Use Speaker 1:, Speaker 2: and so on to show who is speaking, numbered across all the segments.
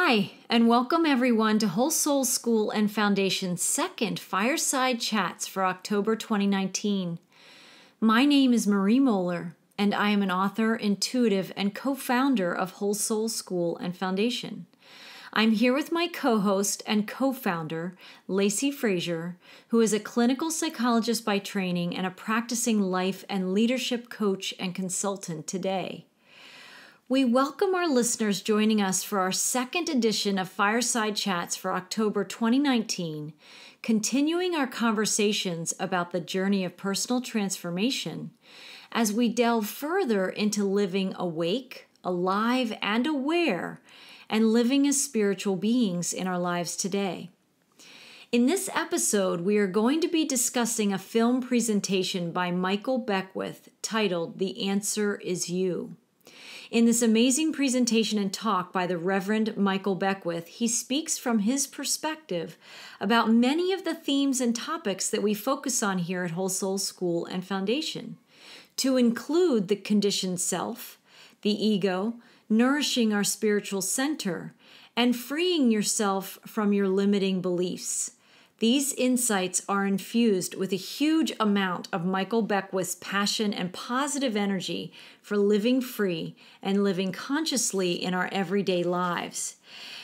Speaker 1: Hi, and welcome everyone to Whole Soul School and Foundation's second Fireside Chats for October 2019. My name is Marie Mohler, and I am an author, intuitive, and co-founder of Whole Soul School and Foundation. I'm here with my co-host and co-founder, Lacy Frazer, who is a clinical psychologist by training and a practicing life and leadership coach and consultant today. We welcome our listeners joining us for our second edition of Fireside Chats for October 2019, continuing our conversations about the journey of personal transformation as we delve further into living awake, alive, and aware, and living as spiritual beings in our lives today. In this episode, we are going to be discussing a film presentation by Michael Beckwith titled The Answer Is You. In this amazing presentation and talk by the Reverend Michael Beckwith, he speaks from his perspective about many of the themes and topics that we focus on here at Whole Soul School and Foundation, to include the conditioned self, the ego, nourishing our spiritual center, and freeing yourself from your limiting beliefs. These insights are infused with a huge amount of Michael Beckwith's passion and positive energy for living free and living consciously in our everyday lives.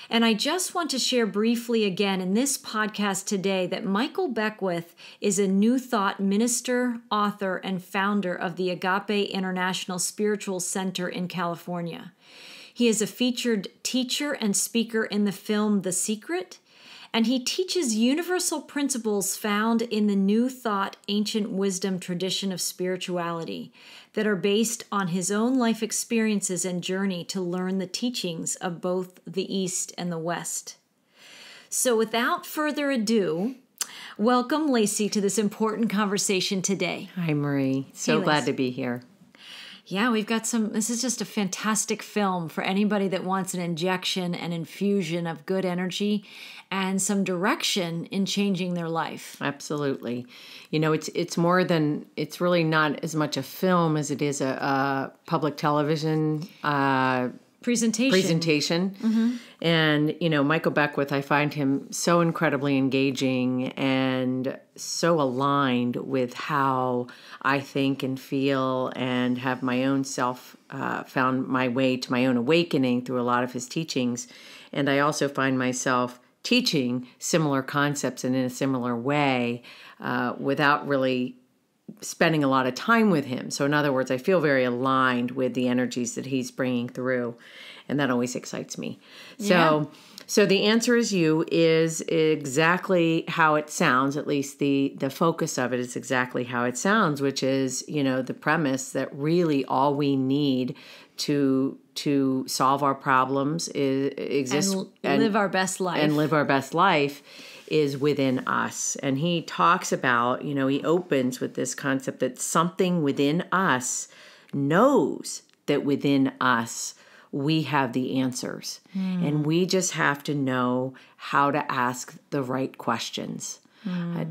Speaker 1: And I just want to share briefly again in this podcast today that Michael Beckwith is a New Thought minister, author, and founder of the Agape International Spiritual Center in California. He is a featured teacher and speaker in the film The Secret, and he teaches universal principles found in the New Thought ancient wisdom tradition of spirituality that are based on his own life experiences and journey to learn the teachings of both the East and the West. So without further ado, welcome Lacy to this important conversation today.
Speaker 2: Hi, Marie. So glad to be here.
Speaker 1: Yeah, we've got this is just a fantastic film for anybody that wants an injection and infusion of good energy and some direction in changing their life.
Speaker 2: Absolutely. You know, it's really not as much a film as it is a public television presentation. Mm-hmm. And, you know, Michael Beckwith, I find him so incredibly engaging and so aligned with how I think and feel and have my own self found my way to my own awakening through a lot of his teachings. And I also find myself teaching similar concepts and in a similar way without really spending a lot of time with him. So in other words, I feel very aligned with the energies that he's bringing through, and that always excites me. So The Answer Is You is exactly how it sounds, at least the focus of it is exactly how it sounds, which is, you know, the premise that really all we need to solve our problems
Speaker 1: and live our best life
Speaker 2: is within us. And he talks about, you know, he opens with this concept that something within us knows that within us we have the answers. And we just have to know how to ask the right questions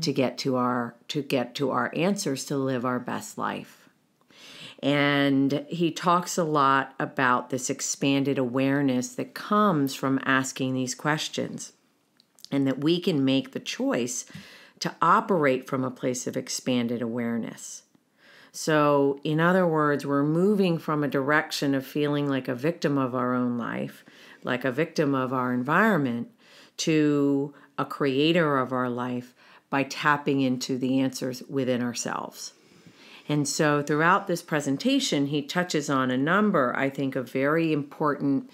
Speaker 2: to get to our answers to live our best life. And he talks a lot about this expanded awareness that comes from asking these questions, and that we can make the choice to operate from a place of expanded awareness. So, in other words, we're moving from a direction of feeling like a victim of our own life, like a victim of our environment, to a creator of our life by tapping into the answers within ourselves. And so throughout this presentation, he touches on a number, I think, of very important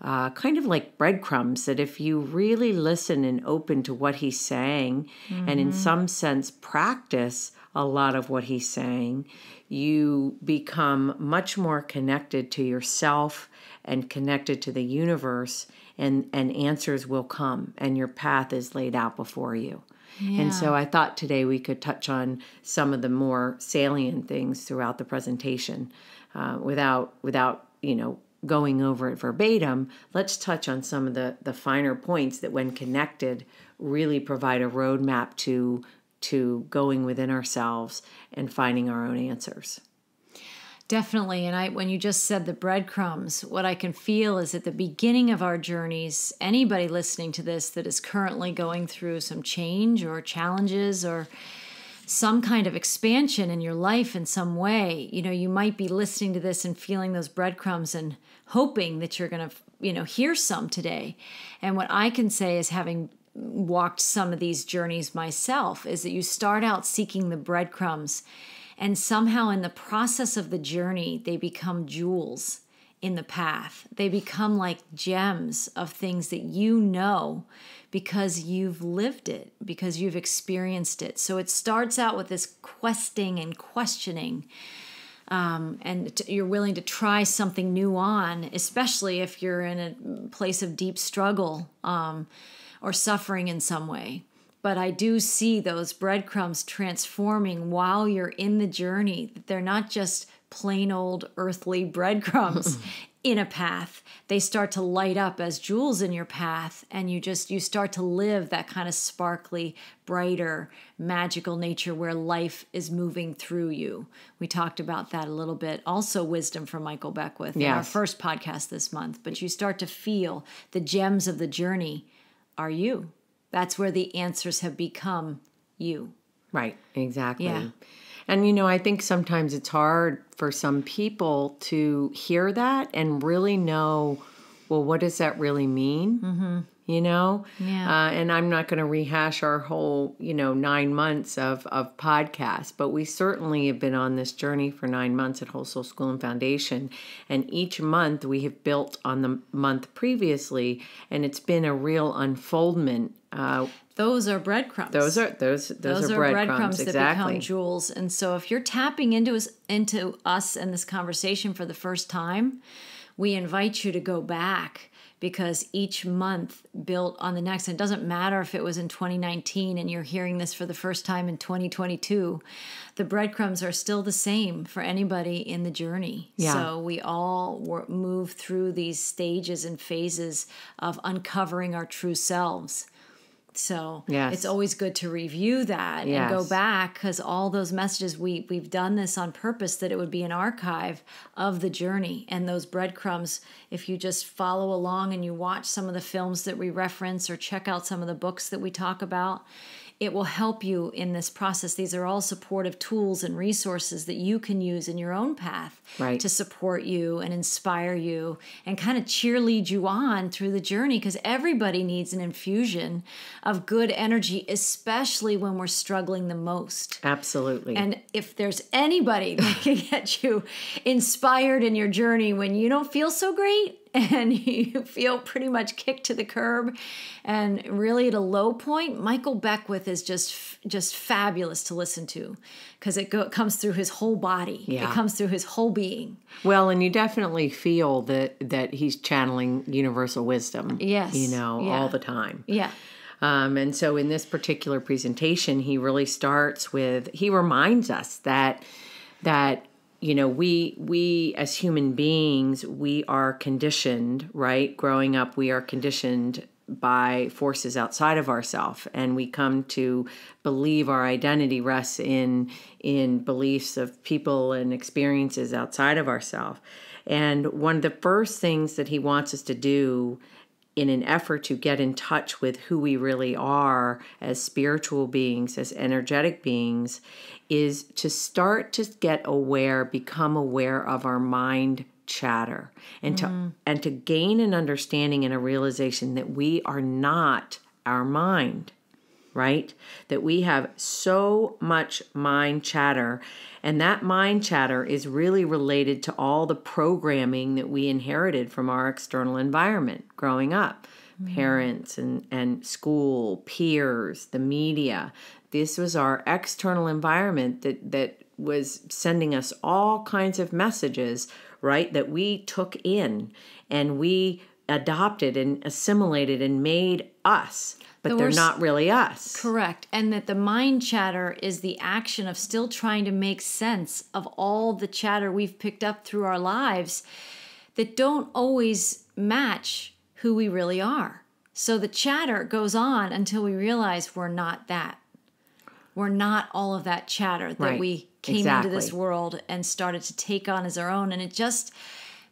Speaker 2: kind of like breadcrumbs that if you really listen and open to what he's saying, and in some sense practice a lot of what he's saying, you become much more connected to yourself and connected to the universe, and answers will come, and your path is laid out before you. Yeah. And so I thought today we could touch on some of the more salient things throughout the presentation without you know, going over it verbatim. Let's touch on some of the finer points that, when connected, really provide a roadmap to going within ourselves and finding our own answers.
Speaker 1: Definitely. And when you just said the breadcrumbs, what I can feel is at the beginning of our journeys, anybody listening to this that is currently going through some change or challenges or some kind of expansion in your life in some way, you might be listening to this and feeling those breadcrumbs and hoping that you're going to, hear some today. And what I can say is, having walked some of these journeys myself, is that you start out seeking the breadcrumbs, and somehow in the process of the journey, they become jewels in the path. They become like gems of things that because you've lived it, because you've experienced it. So it starts out with this questing and questioning, and you're willing to try something new on, especially if you're in a place of deep struggle or suffering in some way. But I do see those breadcrumbs transforming while you're in the journey. They're not just plain old earthly breadcrumbs in a path. They start to light up as jewels in your path, and you start to live that kind of sparkly, brighter, magical nature where life is moving through you. We talked about that a little bit. Also, wisdom from Michael Beckwith in our first podcast this month. But you start to feel the gems of the journey are you. That's where the answers have become you. Right, exactly.
Speaker 2: Yeah. And, I think sometimes it's hard for some people to hear that and really know, well, what does that really mean?
Speaker 1: Mm-hmm.
Speaker 2: Yeah. And I'm not going to rehash our whole, 9 months of podcasts, but we certainly have been on this journey for 9 months at Whole Soul School and Foundation. And each month we have built on the month previously, and it's been a real unfoldment.
Speaker 1: Those are breadcrumbs.
Speaker 2: Those are breadcrumbs
Speaker 1: that become jewels. And so if you're tapping into us and this conversation for the first time, we invite you to go back, because each month built on the next. And it doesn't matter if it was in 2019 and you're hearing this for the first time in 2022. The breadcrumbs are still the same for anybody in the journey. Yeah. So we all move through these stages and phases of uncovering our true selves. So It's always good to review that and go back, because all those messages, we've done this on purpose, that it would be an archive of the journey. And those breadcrumbs, if you just follow along and you watch some of the films that we reference or check out some of the books that we talk about, it will help you in this process. These are all supportive tools and resources that you can use in your own path to support you and inspire you and kind of cheerlead you on through the journey, because everybody needs an infusion of good energy, especially when we're struggling the most.
Speaker 2: Absolutely.
Speaker 1: And if there's anybody that can get you inspired in your journey when you don't feel so great, and you feel pretty much kicked to the curb and really at a low point, Michael Beckwith is just fabulous to listen to, because it comes through his whole body. Yeah. It comes through his whole being.
Speaker 2: Well, and you definitely feel that he's channeling universal wisdom.
Speaker 1: Yes.
Speaker 2: All the time.
Speaker 1: Yeah.
Speaker 2: And so in this particular presentation, he really starts with, he reminds us that we as human beings, we are conditioned, right? Growing up, we are conditioned by forces outside of ourselves, and we come to believe our identity rests in beliefs of people and experiences outside of ourselves. And one of the first things that he wants us to do in an effort to get in touch with who we really are as spiritual beings, as energetic beings, is to start to become aware of our mind chatter, and to gain an understanding and a realization that we are not our mind, right? That we have so much mind chatter, and that mind chatter is really related to all the programming that we inherited from our external environment growing up. Parents and school, peers, the media. This was our external environment that was sending us all kinds of messages, right, that we took in and we adopted and assimilated and made us, but they're not really us.
Speaker 1: Correct. And that the mind chatter is the action of still trying to make sense of all the chatter we've picked up through our lives that don't always match who we really are. So the chatter goes on until we realize we're not that. We're not all of that chatter that we came into this world and started to take on as our own. And it just,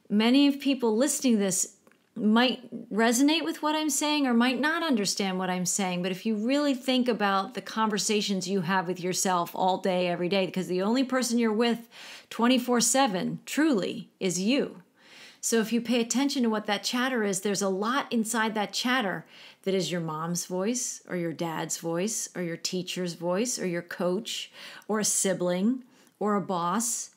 Speaker 1: many of people listening to this might resonate with what I'm saying or might not understand what I'm saying. But if you really think about the conversations you have with yourself all day, every day, because the only person you're with 24/7 truly is you. So if you pay attention to what that chatter is, there's a lot inside that chatter that is your mom's voice or your dad's voice or your teacher's voice or your coach or a sibling or a boss.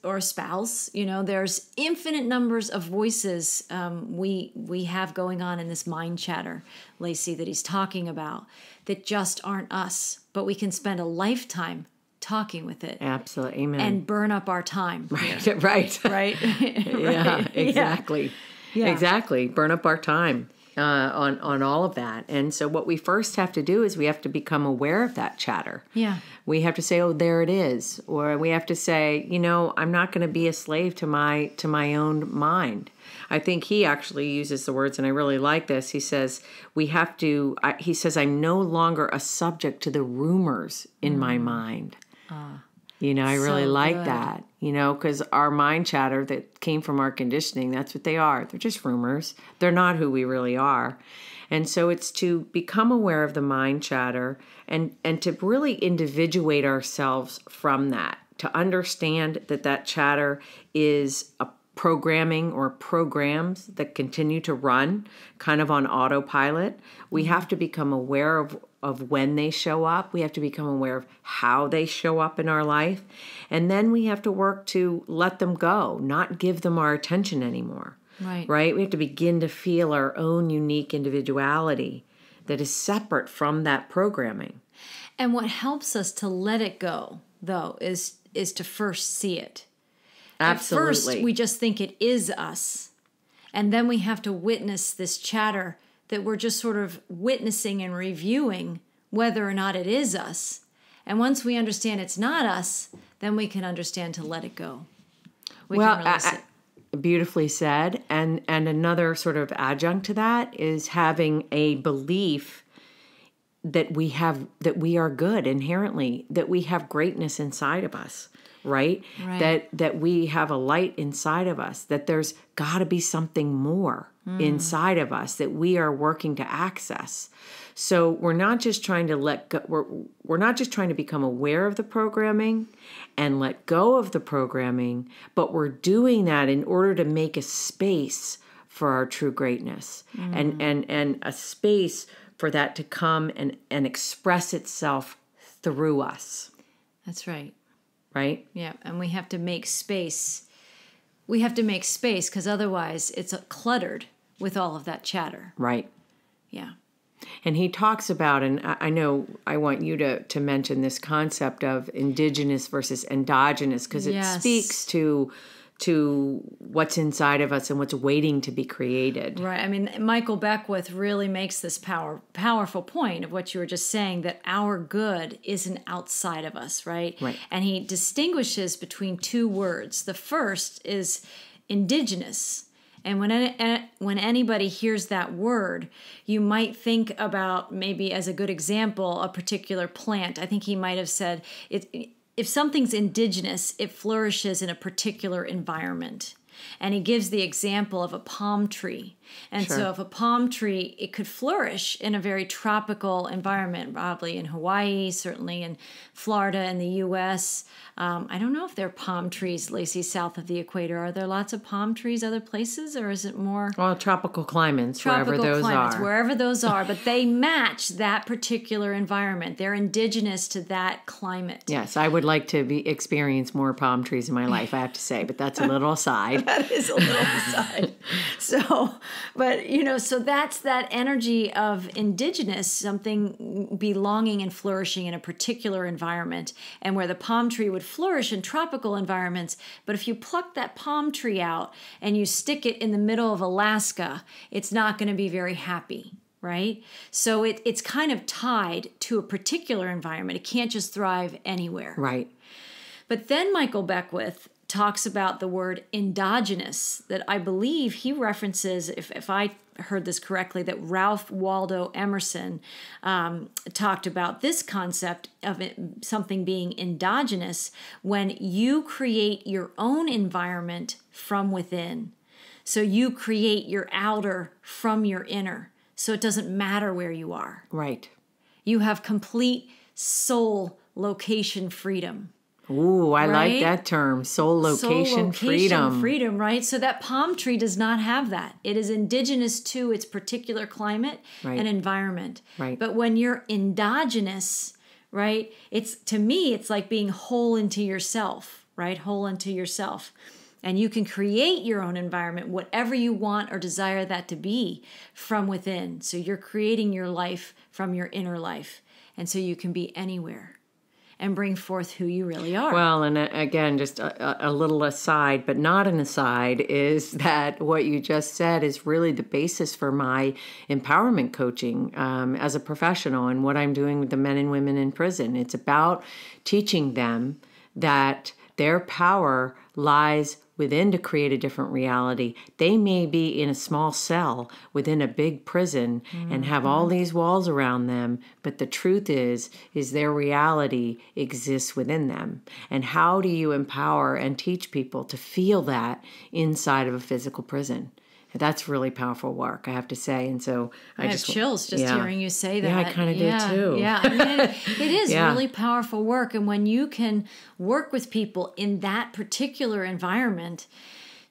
Speaker 1: Or a spouse, there's infinite numbers of voices we have going on in this mind chatter, Lacy, that he's talking about, that just aren't us. But we can spend a lifetime talking with it.
Speaker 2: Absolutely. Amen.
Speaker 1: And burn up our time.
Speaker 2: Right. Right.
Speaker 1: Right?
Speaker 2: Yeah, exactly.
Speaker 1: Yeah.
Speaker 2: Exactly. Burn up our time on all of that. And so what we first have to do is we have to become aware of that chatter.
Speaker 1: Yeah.
Speaker 2: We have to say, oh, there it is. Or we have to say, I'm not going to be a slave to my own mind. I think he actually uses the words, and I really like this. He says, I'm no longer a subject to the rumors in my mind. I really like that, because our mind chatter that came from our conditioning, that's what they are. They're just rumors. They're not who we really are. And so it's to become aware of the mind chatter and to really individuate ourselves from that, to understand that chatter is a programming or programs that continue to run kind of on autopilot. We have to become aware of when they show up. We have to become aware of how they show up in our life. And then we have to work to let them go, not give them our attention anymore. Right? We have to begin to feel our own unique individuality that is separate from that programming.
Speaker 1: And what helps us to let it go, though, is to first see it.
Speaker 2: Absolutely.
Speaker 1: At first, we just think it is us. And then we have to witness this chatter that we're just sort of witnessing and reviewing whether or not it is us. And once we understand it's not us, then we can understand to let it go.
Speaker 2: Beautifully said. And another sort of adjunct to that is having a belief that we are good inherently, that we have greatness inside of us, right? That we have a light inside of us, that there's got to be something more inside of us that we are working to access. So we're not just trying to let go, we're not just trying to become aware of the programming and let go of the programming, but we're doing that in order to make a space for our true greatness and a space for that to come and express itself through us.
Speaker 1: That's right.
Speaker 2: Right?
Speaker 1: Yeah, and we have to make space. We have to make space because otherwise it's cluttered with all of that chatter.
Speaker 2: Right.
Speaker 1: Yeah.
Speaker 2: And he talks about, and I know I want you to mention this concept of indigenous versus endogenous, because it speaks to what's inside of us and what's waiting to be created.
Speaker 1: Right. I mean, Michael Beckwith really makes this powerful point of what you were just saying, that our good isn't outside of us, right?
Speaker 2: Right.
Speaker 1: And he distinguishes between two words. The first is indigenous. And when anybody hears that word, you might think about, maybe as a good example, a particular plant. I think he might have said, if something's indigenous, it flourishes in a particular environment. And he gives the example of a palm tree. And so if a palm tree, it could flourish in a very tropical environment, probably in Hawaii, certainly in Florida and the U.S. I don't know if there are palm trees, Lacy, south of the equator. Are there lots of palm trees other places, or is it more?
Speaker 2: Well, tropical climates, wherever those are.
Speaker 1: Wherever those are, but they match that particular environment. They're indigenous to that climate.
Speaker 2: Yes, I would like to experience more palm trees in my life, I have to say, but that's a little aside.
Speaker 1: That is a little aside. So that's that energy of indigenous, something belonging and flourishing in a particular environment, and where the palm tree would flourish in tropical environments. But if you pluck that palm tree out and you stick it in the middle of Alaska, it's not going to be very happy. Right? So it's kind of tied to a particular environment. It can't just thrive anywhere.
Speaker 2: Right.
Speaker 1: But then Michael Beckwith talks about the word endogenous, that I believe he references, if I heard this correctly, that Ralph Waldo Emerson talked about this concept of something being endogenous when you create your own environment from within. So you create your outer from your inner. So it doesn't matter where you are.
Speaker 2: Right.
Speaker 1: You have complete soul location freedom.
Speaker 2: Ooh, I like
Speaker 1: Right?
Speaker 2: that term. Soul location freedom.
Speaker 1: Freedom, right? So that palm tree does not have that. It is indigenous to its particular climate
Speaker 2: Right.
Speaker 1: and environment.
Speaker 2: Right.
Speaker 1: But when you're endogenous, right, to me, it's like being whole into yourself, right? Whole into yourself. And you can create your own environment, whatever you want or desire that to be, from within. So you're creating your life from your inner life. And so you can be anywhere and bring forth who you really are.
Speaker 2: Well, and again, just a little aside, but not an aside, is that what you just said is really the basis for my empowerment coaching as a professional and what I'm doing with the men and women in prison. It's about teaching them that their power lies within to create a different reality. They may be in a small cell within a big prison and have all these walls around them, but the truth is their reality exists within them. And how do you empower and teach people to feel that inside of a physical prison? That's really powerful work, I have to say. And so
Speaker 1: I have chills just hearing you say that.
Speaker 2: Yeah, I kind of did too.
Speaker 1: Yeah, I mean, it is really powerful work. And when you can work with people in that particular environment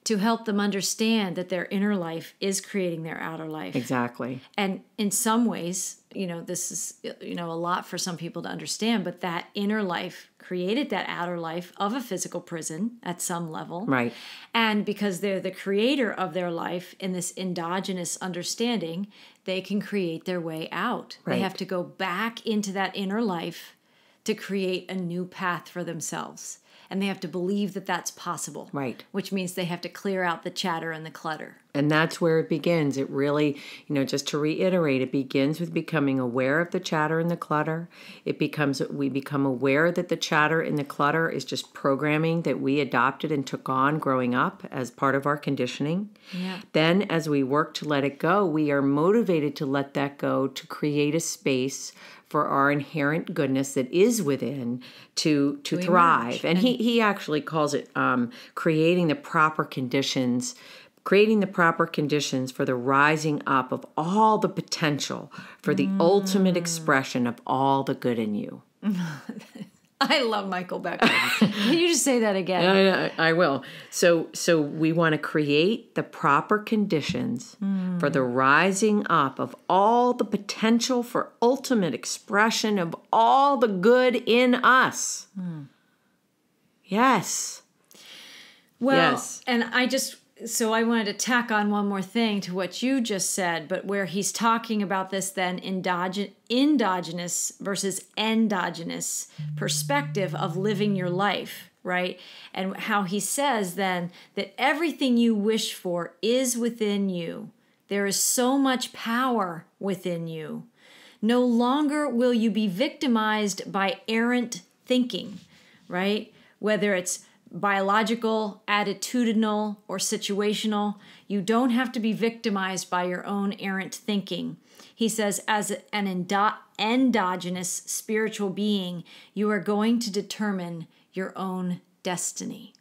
Speaker 1: to help them understand that their inner life is creating their outer life.
Speaker 2: Exactly.
Speaker 1: And in some ways, this is, a lot for some people to understand, but that inner life created that outer life of a physical prison at some level.
Speaker 2: Right.
Speaker 1: And because they're the creator of their life in this endogenous understanding, they can create their way out.
Speaker 2: Right.
Speaker 1: They have to go back into that inner life to create a new path for themselves. And they have to believe that that's possible.
Speaker 2: Right.
Speaker 1: Which means they have to clear out the chatter and the clutter.
Speaker 2: And that's where it begins. It really, just to reiterate, it begins with becoming aware of the chatter and the clutter. We become aware that the chatter and the clutter is just programming that we adopted and took on growing up as part of our conditioning.
Speaker 1: Yeah.
Speaker 2: Then as we work to let it go, we are motivated to let that go, to create a space for our inherent goodness that is within to thrive. And he actually calls it creating the proper conditions for the rising up of all the potential for the ultimate expression of all the good in you.
Speaker 1: I love Michael Beckwith. Can you just say that again?
Speaker 2: I will. So we want to create the proper conditions for the rising up of all the potential for ultimate expression of all the good in us. Yes.
Speaker 1: Well,
Speaker 2: yes.
Speaker 1: And so I wanted to tack on one more thing to what you just said, but where he's talking about this then endogenous versus endogenous perspective of living your life, right? And how he says then that everything you wish for is within you. There is so much power within you. No longer will you be victimized by errant thinking, right? Whether it's biological, attitudinal, or situational. You don't have to be victimized by your own errant thinking. He says, as an endogenous spiritual being, you are going to determine your own destiny.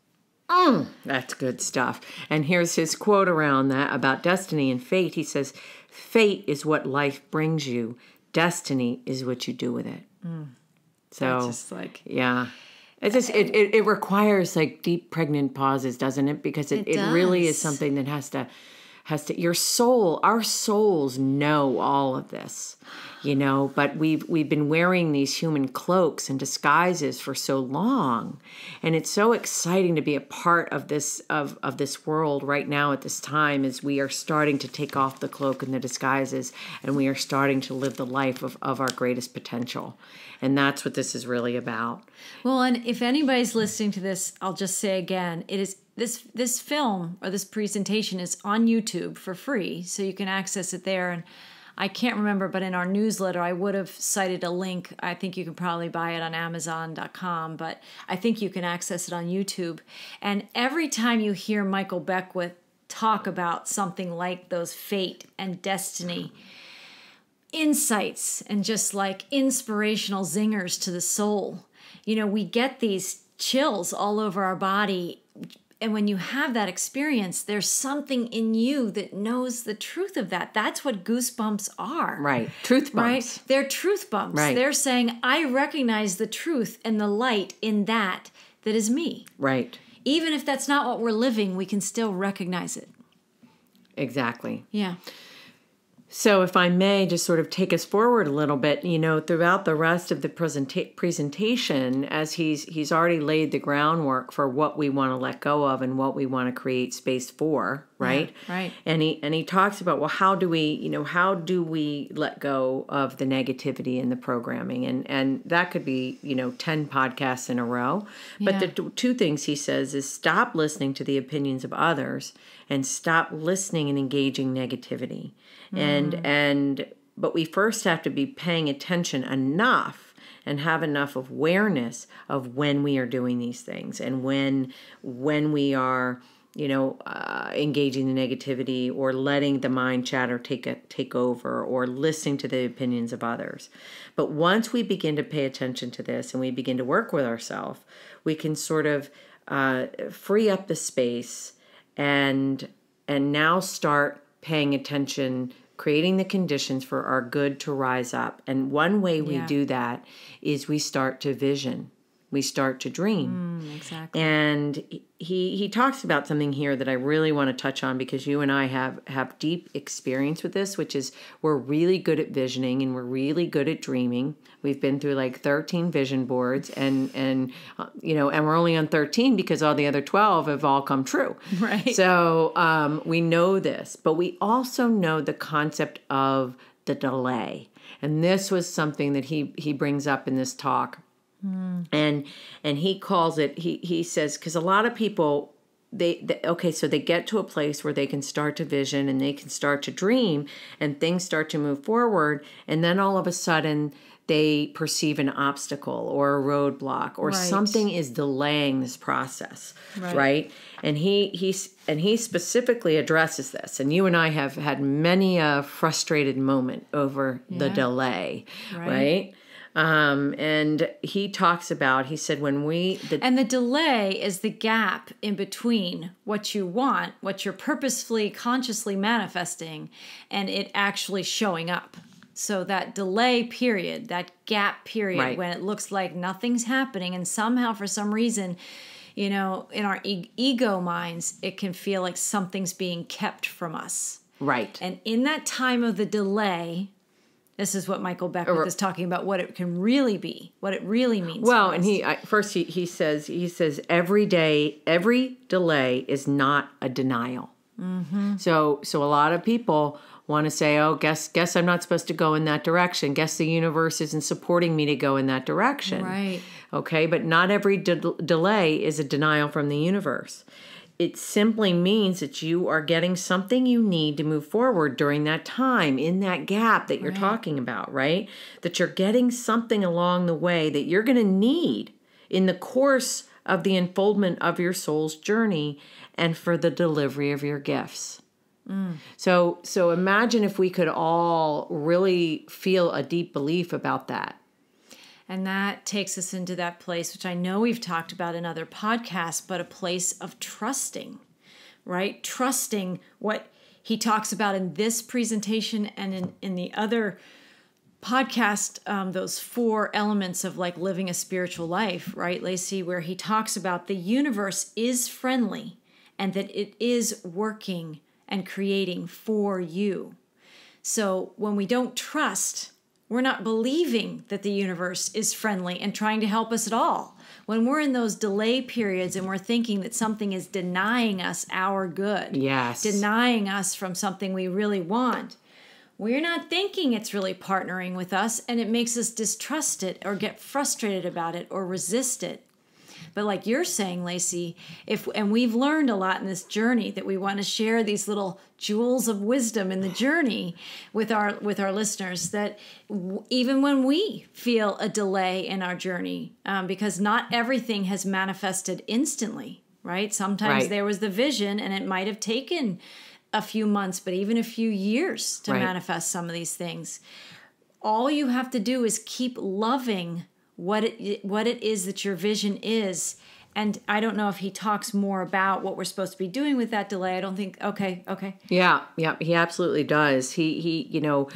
Speaker 2: That's good stuff. And here's his quote around that about destiny and fate. He says, fate is what life brings you. Destiny is what you do with it. So,
Speaker 1: that's just
Speaker 2: yeah. It requires like deep pregnant pauses, doesn't it? Because it really is something that has to our souls know all of this, but we've been wearing these human cloaks and disguises for so long. And it's so exciting to be a part of this world right now at this time, as we are starting to take off the cloak and the disguises, and we are starting to live the life of our greatest potential. And that's what this is really about.
Speaker 1: Well, and if anybody's listening to this, I'll just say again, it is this film or this presentation is on YouTube for free, so you can access it there. And I can't remember, but in our newsletter, I would have cited a link. I think you can probably buy it on Amazon.com, but I think you can access it on YouTube. And every time you hear Michael Beckwith talk about something like those fate and destiny insights and just like inspirational zingers to the soul. You know, we get these chills all over our body. And when you have that experience, there's something in you that knows the truth of that. That's what goosebumps are.
Speaker 2: Right. Truth bumps.
Speaker 1: Right? They're truth bumps.
Speaker 2: Right.
Speaker 1: They're saying, I recognize the truth and the light in that is me.
Speaker 2: Right.
Speaker 1: Even if that's not what we're living, we can still recognize it.
Speaker 2: Exactly.
Speaker 1: Yeah.
Speaker 2: So if I may just sort of take us forward a little bit, you know, throughout the rest of the presentation, as he's already laid the groundwork for what we want to let go of and what we want to create space for, right?
Speaker 1: Yeah, right.
Speaker 2: And he talks about, well, how do we let go of the negativity in the programming? And that could be, 10 podcasts in a row. But the two things he says is stop listening to the opinions of others and stop listening and engaging negativity. But we first have to be paying attention enough and have enough awareness of when we are doing these things and when we are, engaging the negativity or letting the mind chatter take over or listening to the opinions of others. But once we begin to pay attention to this and we begin to work with ourselves, we can sort of free up the space and now start paying attention, creating the conditions for our good to rise up. And one way we do that is we start to vision. We start to dream.
Speaker 1: Exactly.
Speaker 2: And he talks about something here that I really want to touch on because you and I have deep experience with this, which is we're really good at visioning and we're really good at dreaming. We've been through like 13 vision boards and we're only on 13 because all the other 12 have all come true.
Speaker 1: Right.
Speaker 2: So we know this, but we also know the concept of the delay. And this was something that he brings up in this talk. And he calls it, he says, because a lot of people, so they get to a place where they can start to vision and they can start to dream and things start to move forward. And then all of a sudden they perceive an obstacle or a roadblock or something is delaying this process. Right. And he specifically addresses this. And you and I have had many a frustrated moment over the delay. Right. And he talks about, he said, and
Speaker 1: the delay is the gap in between what you want, what you're purposefully, consciously manifesting, and it actually showing up. So that delay period, that gap period, when it looks like nothing's happening, and somehow for some reason, in our ego minds, it can feel like something's being kept from us.
Speaker 2: Right.
Speaker 1: And in that time of the delay, this is what Michael Beckwith is talking about, what it can really be, what it really means.
Speaker 2: Well, and he says every delay is not a denial. Mm-hmm. So a lot of people want to say, oh, guess I'm not supposed to go in that direction. Guess the universe isn't supporting me to go in that direction.
Speaker 1: Right.
Speaker 2: Okay, but not every delay is a denial from the universe. It simply means that you are getting something you need to move forward during that time, in that gap that you're talking about, right? That you're getting something along the way that you're going to need in the course of the unfoldment of your soul's journey and for the delivery of your gifts. So imagine if we could all really feel a deep belief about that.
Speaker 1: And that takes us into that place, which I know we've talked about in other podcasts, but a place of trusting, right? Trusting what he talks about in this presentation and in the other podcast, those 4 elements of like living a spiritual life, right, Lacy, where he talks about the universe is friendly and that it is working and creating for you. So when we don't trust, we're not believing that the universe is friendly and trying to help us at all. When we're in those delay periods and we're thinking that something is denying us our good, denying us from something we really want, we're not thinking it's really partnering with us, and it makes us distrust it or get frustrated about it or resist it. But like you're saying, Lacy, and we've learned a lot in this journey that we want to share these little jewels of wisdom in the journey with our listeners, that even when we feel a delay in our journey, because not everything has manifested instantly, right? Sometimes there was the vision and it might have taken a few months, but even a few years to manifest some of these things. All you have to do is keep loving what it is that your vision is. And I don't know if he talks more about what we're supposed to be doing with that delay. I don't think. Okay.
Speaker 2: Yeah, he absolutely does. I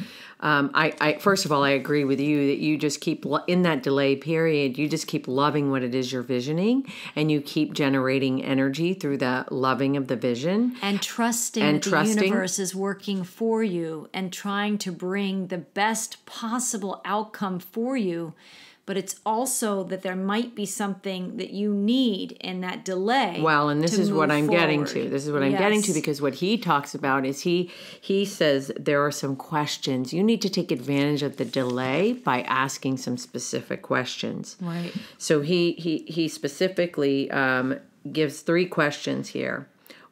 Speaker 2: first of all, I agree with you that you just keep in that delay period. You just keep loving what it is you're visioning, and you keep generating energy through the loving of the vision
Speaker 1: and trusting that the universe is working for you and trying to bring the best possible outcome for you. But it's also that there might be something that you need in that delay.
Speaker 2: Well, and this is what I'm getting to. This is what I'm getting to, because what he talks about is he says there are some questions. You need to take advantage of the delay by asking some specific questions.
Speaker 1: Right. So
Speaker 2: he specifically gives 3 questions here.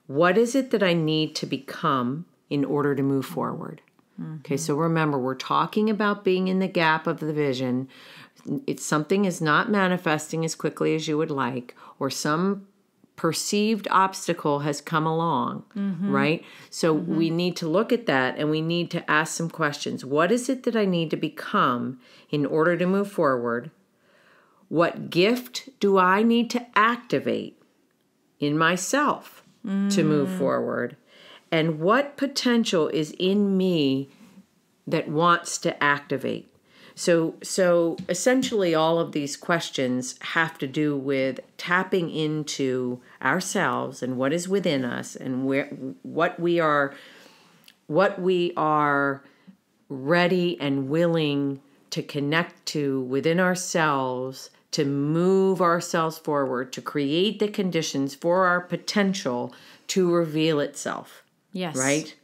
Speaker 2: What is it that I need to become in order to move forward? Mm-hmm. Okay, so remember, we're talking about being in the gap of the vision. It's something is not manifesting as quickly as you would like, or some perceived obstacle has come along, right? So we need to look at that and we need to ask some questions. What is it that I need to become in order to move forward? What gift do I need to activate in myself to move forward? And what potential is in me that wants to activate? So essentially all of these questions have to do with tapping into ourselves and what is within us and what we are ready and willing to connect to within ourselves, to move ourselves forward, to create the conditions for our potential to reveal itself.
Speaker 1: Yes.
Speaker 2: Right?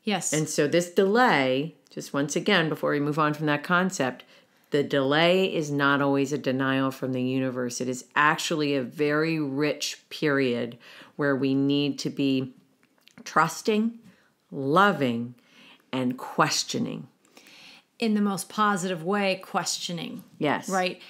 Speaker 1: Yes.
Speaker 2: And so this delay, just once again, before we move on from that concept, the delay is not always a denial from the universe. It is actually a very rich period where we need to be trusting, loving, and questioning.
Speaker 1: In the most positive way, questioning.
Speaker 2: Yes.
Speaker 1: Right?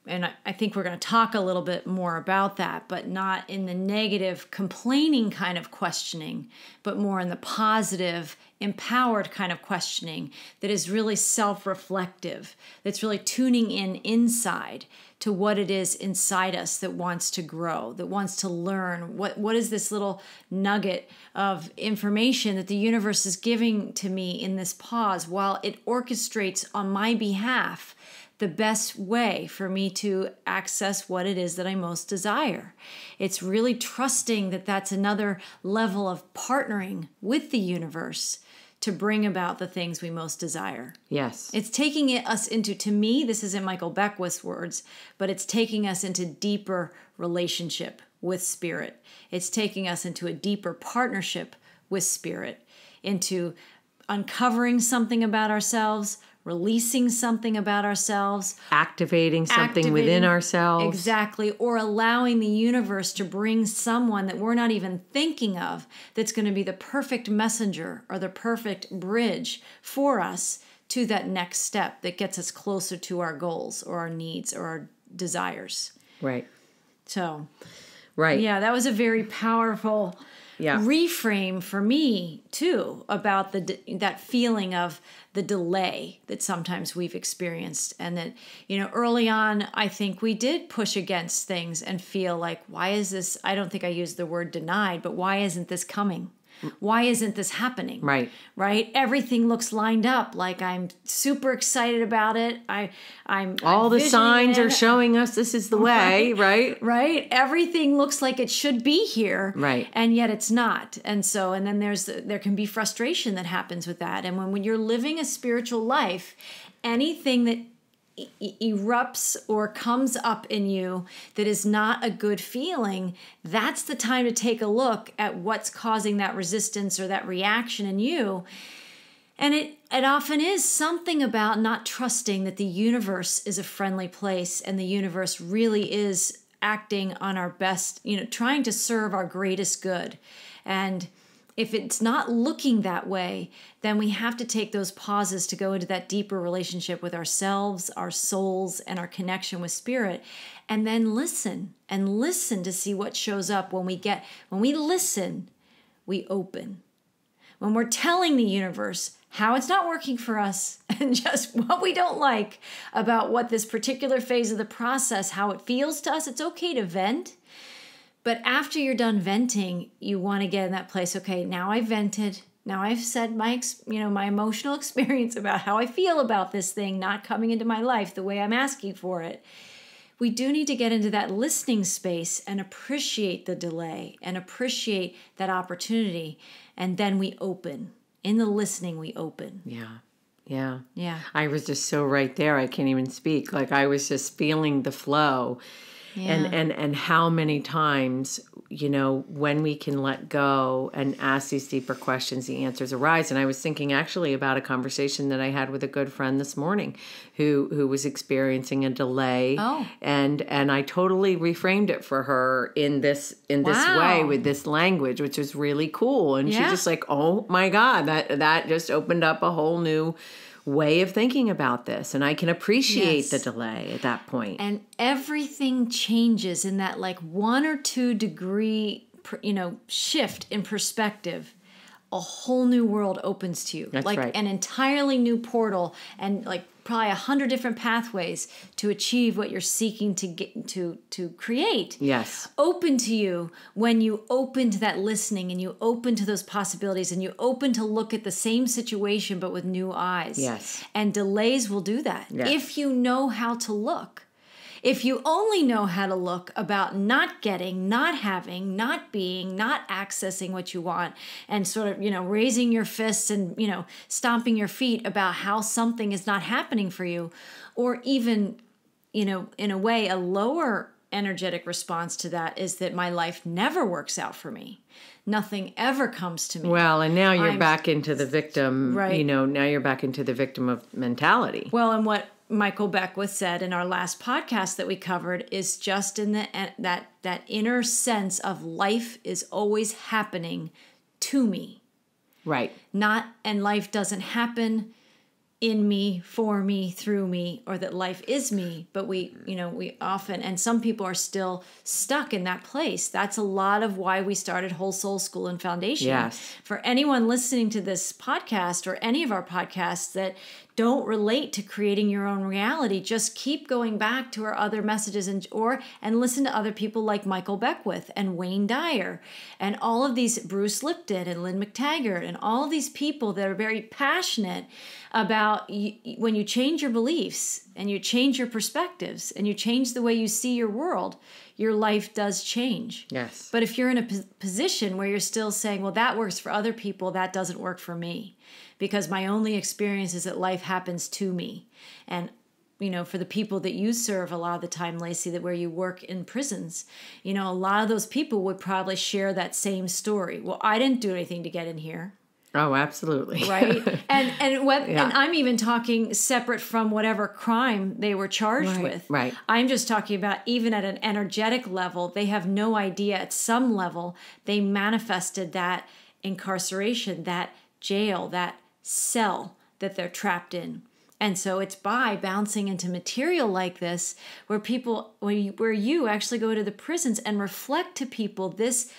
Speaker 1: And I think we're going to talk a little bit more about that, but not in the negative, complaining kind of questioning, but more in the positive, empowered kind of questioning that is really self-reflective, that's really tuning in inside to what it is inside us that wants to grow, that wants to learn. What is this little nugget of information that the universe is giving to me in this pause while it orchestrates on my behalf the best way for me to access what it is that I most desire. It's really trusting that that's another level of partnering with the universe to bring about the things we most desire.
Speaker 2: Yes.
Speaker 1: It's taking us into, to me, this isn't Michael Beckwith's words, but it's taking us into deeper relationship with spirit. It's taking us into a deeper partnership with spirit, into uncovering something about ourselves, releasing something about ourselves,
Speaker 2: activating something within ourselves.
Speaker 1: Exactly. Or allowing the universe to bring someone that we're not even thinking of that's going to be the perfect messenger or the perfect bridge for us to that next step that gets us closer to our goals or our needs or our desires.
Speaker 2: Right.
Speaker 1: So,
Speaker 2: right.
Speaker 1: Yeah, that was a very powerful reframe for me too about that feeling of the delay that sometimes we've experienced, and that, early on, I think we did push against things and feel like, why is this, I don't think I used the word denied, but why isn't this coming? Why isn't this happening?
Speaker 2: Right.
Speaker 1: Right. Everything looks lined up. Like I'm super excited about it. I'm
Speaker 2: all the signs are showing us this is the way. Right.
Speaker 1: Right. Everything looks like it should be here.
Speaker 2: Right.
Speaker 1: And yet it's not. And then there can be frustration that happens with that. And when you're living a spiritual life, anything that erupts or comes up in you that is not a good feeling, that's the time to take a look at what's causing that resistance or that reaction in you. And it often is something about not trusting that the universe is a friendly place and the universe really is acting on our best, trying to serve our greatest good. And if it's not looking that way, then we have to take those pauses to go into that deeper relationship with ourselves, our souls, and our connection with spirit, and then listen and listen to see what shows up. When we listen, we open. When we're telling the universe how it's not working for us and just what we don't like about what this particular phase of the process, how it feels to us, it's okay to vent. But after you're done venting, you want to get in that place. Okay, now I vented. Now I've said my emotional experience about how I feel about this thing not coming into my life the way I'm asking for it. We do need to get into that listening space and appreciate the delay and appreciate that opportunity. And then we open. In the listening, we open.
Speaker 2: Yeah. I was just so right there. I can't even speak. Like I was just feeling the flow. Yeah. And how many times, when we can let go and ask these deeper questions, the answers arise. And I was thinking actually about a conversation that I had with a good friend this morning who was experiencing a delay.
Speaker 1: Oh.
Speaker 2: And I totally reframed it for her in this way with this language, which was really cool. And she's just like, oh my God, that just opened up a whole new way of thinking about this, and I can appreciate the delay at that point.
Speaker 1: And everything changes in that 1 or 2 degree, shift in perspective. A whole new world opens to you.
Speaker 2: That's right.
Speaker 1: An entirely new portal, and probably 100 different pathways to achieve what you're seeking to get to create.
Speaker 2: Yes.
Speaker 1: Open to you when you open to that listening and you open to those possibilities and you open to look at the same situation but with new eyes.
Speaker 2: Yes.
Speaker 1: And delays will do that.
Speaker 2: Yes.
Speaker 1: If you know how to look. If you only know how to look about not getting, not having, not being, not accessing what you want, and sort of, raising your fists and, stomping your feet about how something is not happening for you, or even, in a way, a lower energetic response to that is that my life never works out for me. Nothing ever comes to me.
Speaker 2: Well, and now you're back into the victim,
Speaker 1: right.
Speaker 2: Now you're back into the victim of mentality.
Speaker 1: Well, and what Michael Beckwith said in our last podcast that we covered is just in that inner sense of life is always happening to me.
Speaker 2: Right.
Speaker 1: And life doesn't happen in me, for me, through me, or that life is me, but we often, and some people are still stuck in that place. That's a lot of why we started Whole Soul School and Foundation.
Speaker 2: Yes. For
Speaker 1: anyone listening to this podcast or any of our podcasts that don't relate to creating your own reality, just keep going back to our other messages and listen to other people like Michael Beckwith and Wayne Dyer and all of these, Bruce Lipton and Lynn McTaggart and all these people that are very passionate about when you change your beliefs and you change your perspectives and you change the way you see your world, your life does change.
Speaker 2: Yes.
Speaker 1: But if you're in a position where you're still saying, well, that works for other people, that doesn't work for me, because my only experience is that life happens to me. And, for the people that you serve a lot of the time, Lacy, that where you work in prisons, a lot of those people would probably share that same story. Well, I didn't do anything to get in here.
Speaker 2: Oh, absolutely.
Speaker 1: Right. And I'm even talking separate from whatever crime they were charged with.
Speaker 2: Right.
Speaker 1: I'm just talking about even at an energetic level, they have no idea at some level they manifested that incarceration, that jail, that cell that they're trapped in. And so it's by bouncing into material like this where you actually go to the prisons and reflect to people this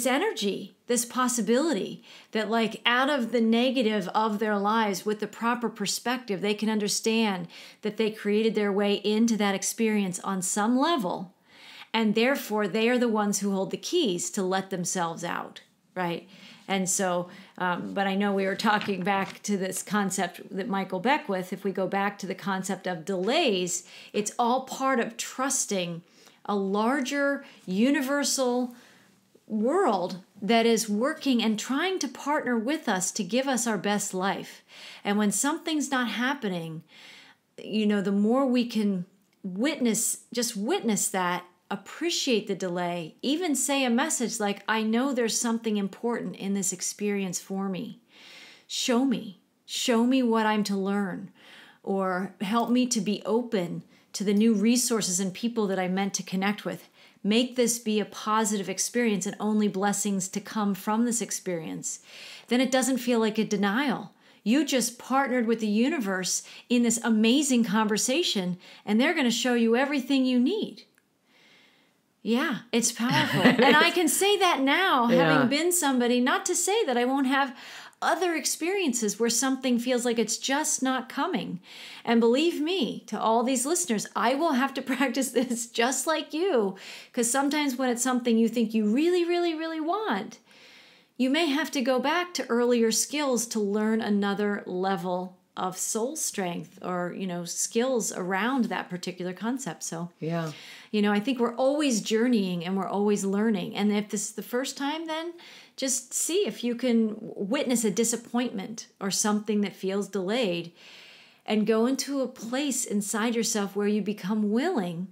Speaker 1: energy, this possibility that out of the negative of their lives with the proper perspective, they can understand that they created their way into that experience on some level. And therefore they are the ones who hold the keys to let themselves out. Right. And so, but I know we were talking back to this concept that Michael Beckwith, if we go back to the concept of delays, it's all part of trusting a larger universal world that is working and trying to partner with us to give us our best life. And when something's not happening, the more we can witness that, appreciate the delay, even say a message like, I know there's something important in this experience for me. Show me what I'm to learn, or help me to be open to the new resources and people that I meant to connect with. Make this be a positive experience and only blessings to come from this experience. Then it doesn't feel like a denial. You just partnered with the universe in this amazing conversation, and they're going to show you everything you need. Yeah, it's powerful. And I can say that now, having been somebody, not to say that I won't have other experiences where something feels like it's just not coming. And believe me, to all these listeners, I will have to practice this just like you, because sometimes when it's something you think you really, really, really want, you may have to go back to earlier skills to learn another level of soul strength or, skills around that particular concept. So, I think we're always journeying and we're always learning. And if this is the first time, then just see if you can witness a disappointment or something that feels delayed and go into a place inside yourself where you become willing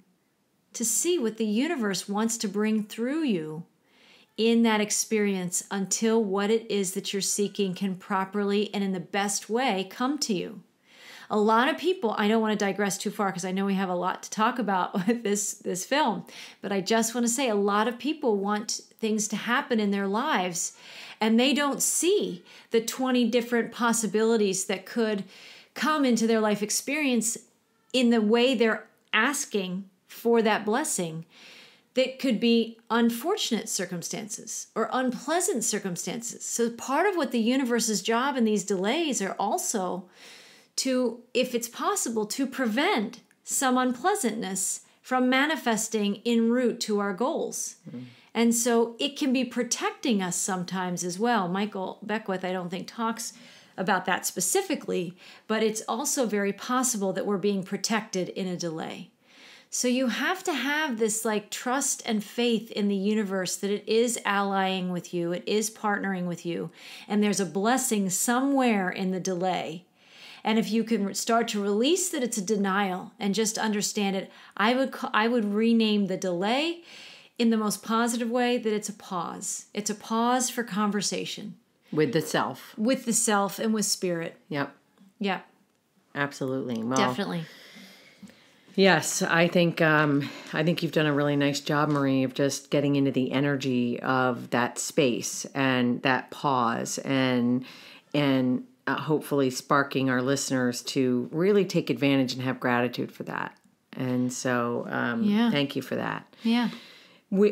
Speaker 1: to see what the universe wants to bring through you in that experience until what it is that you're seeking can properly and in the best way come to you. A lot of people, I don't want to digress too far because I know we have a lot to talk about with this film, but I just want to say a lot of people want things to happen in their lives and they don't see the 20 different possibilities that could come into their life experience in the way they're asking for that blessing. That could be unfortunate circumstances or unpleasant circumstances. So part of what the universe's job in these delays are also to, if it's possible, to prevent some unpleasantness from manifesting en route to our goals. And so it can be protecting us sometimes as well. Michael Beckwith, I don't think, talks about that specifically, but it's also very possible that we're being protected in a delay. So you have to have this trust and faith in the universe that it is allying with you, it is partnering with you, and there's a blessing somewhere in the delay. And if you can start to release that it's a denial and just understand it, I would rename the delay in the most positive way that it's a pause. It's a pause for conversation.
Speaker 2: With the self.
Speaker 1: With the self and with spirit.
Speaker 2: Yep.
Speaker 1: Yep.
Speaker 2: Absolutely. Well,
Speaker 1: definitely.
Speaker 2: Yes, I think you've done a really nice job, Marie, of just getting into the energy of that space and that pause, and hopefully sparking our listeners to really take advantage and have gratitude for that. And so, thank you for that.
Speaker 1: Yeah.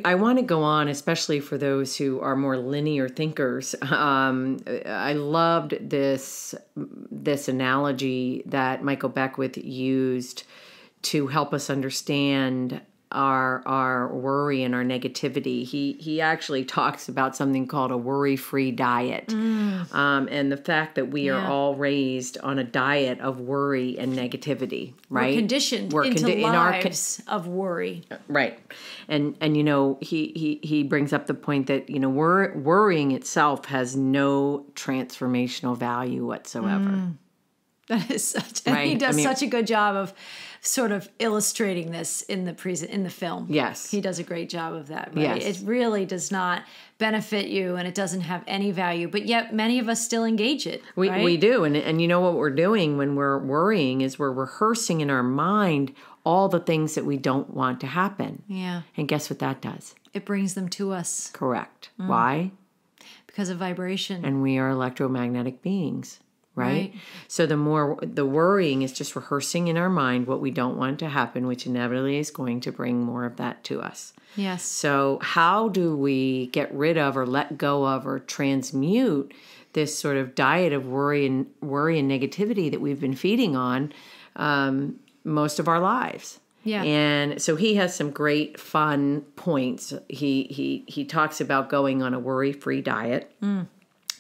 Speaker 2: I want to go on, especially for those who are more linear thinkers. I loved this analogy that Michael Beckwith used to help us understand our worry and our negativity. He actually talks about something called a worry-free diet, and the fact that we are all raised on a diet of worry and negativity. Right,
Speaker 1: we're conditioned into lives of worry.
Speaker 2: Right, and he brings up the point that worrying itself has no transformational value whatsoever.
Speaker 1: That is such. Right? He does such a good job of sort of illustrating this in the film.
Speaker 2: Yes,
Speaker 1: he does a great job of that. Right?
Speaker 2: Yes,
Speaker 1: it really does not benefit you, and it doesn't have any value. But yet, many of us still engage it.
Speaker 2: We do, and you know what we're doing when we're worrying is we're rehearsing in our mind all the things that we don't want to happen.
Speaker 1: Yeah,
Speaker 2: and guess what that does?
Speaker 1: It brings them to us.
Speaker 2: Correct. Why?
Speaker 1: Because of vibration,
Speaker 2: and we are electromagnetic beings. Right? So the worrying is just rehearsing in our mind what we don't want to happen, which inevitably is going to bring more of that to us.
Speaker 1: Yes.
Speaker 2: So how do we get rid of or let go of or transmute this sort of diet of worry and negativity that we've been feeding on most of our lives?
Speaker 1: Yeah.
Speaker 2: And so he has some great fun points. He talks about going on a worry-free diet.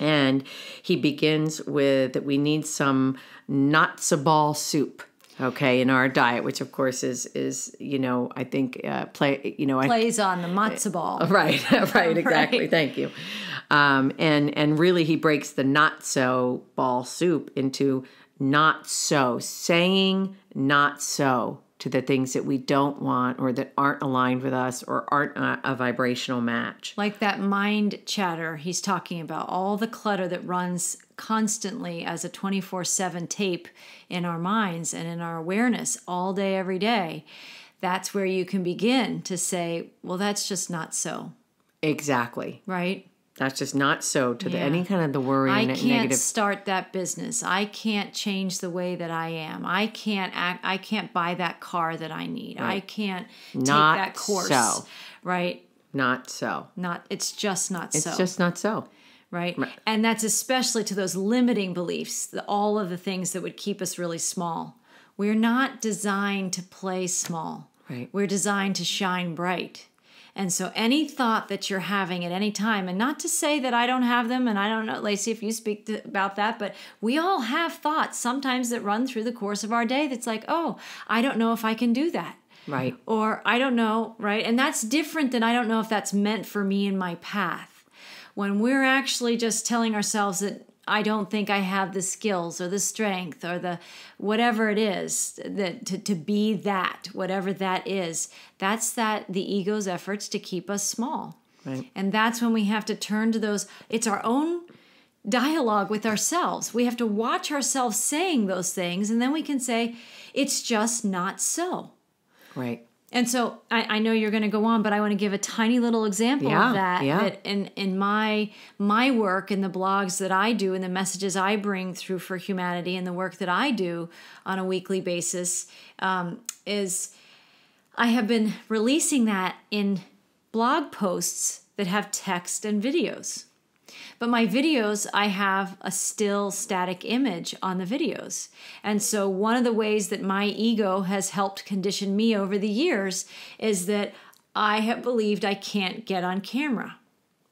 Speaker 2: And he begins with that we need some matzo ball soup, in our diet, which of course is I think
Speaker 1: plays on the matzo ball.
Speaker 2: Right, exactly. Right. Thank you. And really he breaks the matzo ball soup into not so, saying not so to the things that we don't want or that aren't aligned with us or aren't a vibrational match.
Speaker 1: Like that mind chatter he's talking about, all the clutter that runs constantly as a 24/7 tape in our minds and in our awareness all day, every day. That's where you can begin to say, well, that's just not so.
Speaker 2: Exactly.
Speaker 1: Right?
Speaker 2: That's just not so to any kind of the worry and negative.
Speaker 1: I can't start that business. I can't change the way that I am. I can't buy that car that I need.
Speaker 2: Right.
Speaker 1: I can't
Speaker 2: not
Speaker 1: take that course.
Speaker 2: So.
Speaker 1: right?
Speaker 2: Not so.
Speaker 1: It's just not so.
Speaker 2: It's just not so.
Speaker 1: Right? And that's especially to those limiting beliefs, all of the things that would keep us really small. We're not designed to play small.
Speaker 2: Right.
Speaker 1: We're designed to shine bright. And so any thought that you're having at any time, and not to say that I don't have them, and I don't know, Lacy, if you speak about that, but we all have thoughts sometimes that run through the course of our day that's like, oh, I don't know if I can do that.
Speaker 2: Right.
Speaker 1: Or I don't know, right? And that's different than I don't know if that's meant for me in my path. When we're actually just telling ourselves that I don't think I have the skills or the strength or the whatever it is that to be that, whatever that is, that's the ego's efforts to keep us small.
Speaker 2: Right.
Speaker 1: And that's when we have to turn to those, it's our own dialogue with ourselves. We have to watch ourselves saying those things, and then we can say, it's just not so.
Speaker 2: Right.
Speaker 1: And so I know you're going to go on, but I want to give a tiny little example of that.
Speaker 2: Yeah.
Speaker 1: That in my work and the blogs that I do and the messages I bring through for humanity and the work that I do on a weekly basis is I have been releasing that in blog posts that have text and videos. But my videos, I have a still static image on the videos. And so one of the ways that my ego has helped condition me over the years is that I have believed I can't get on camera,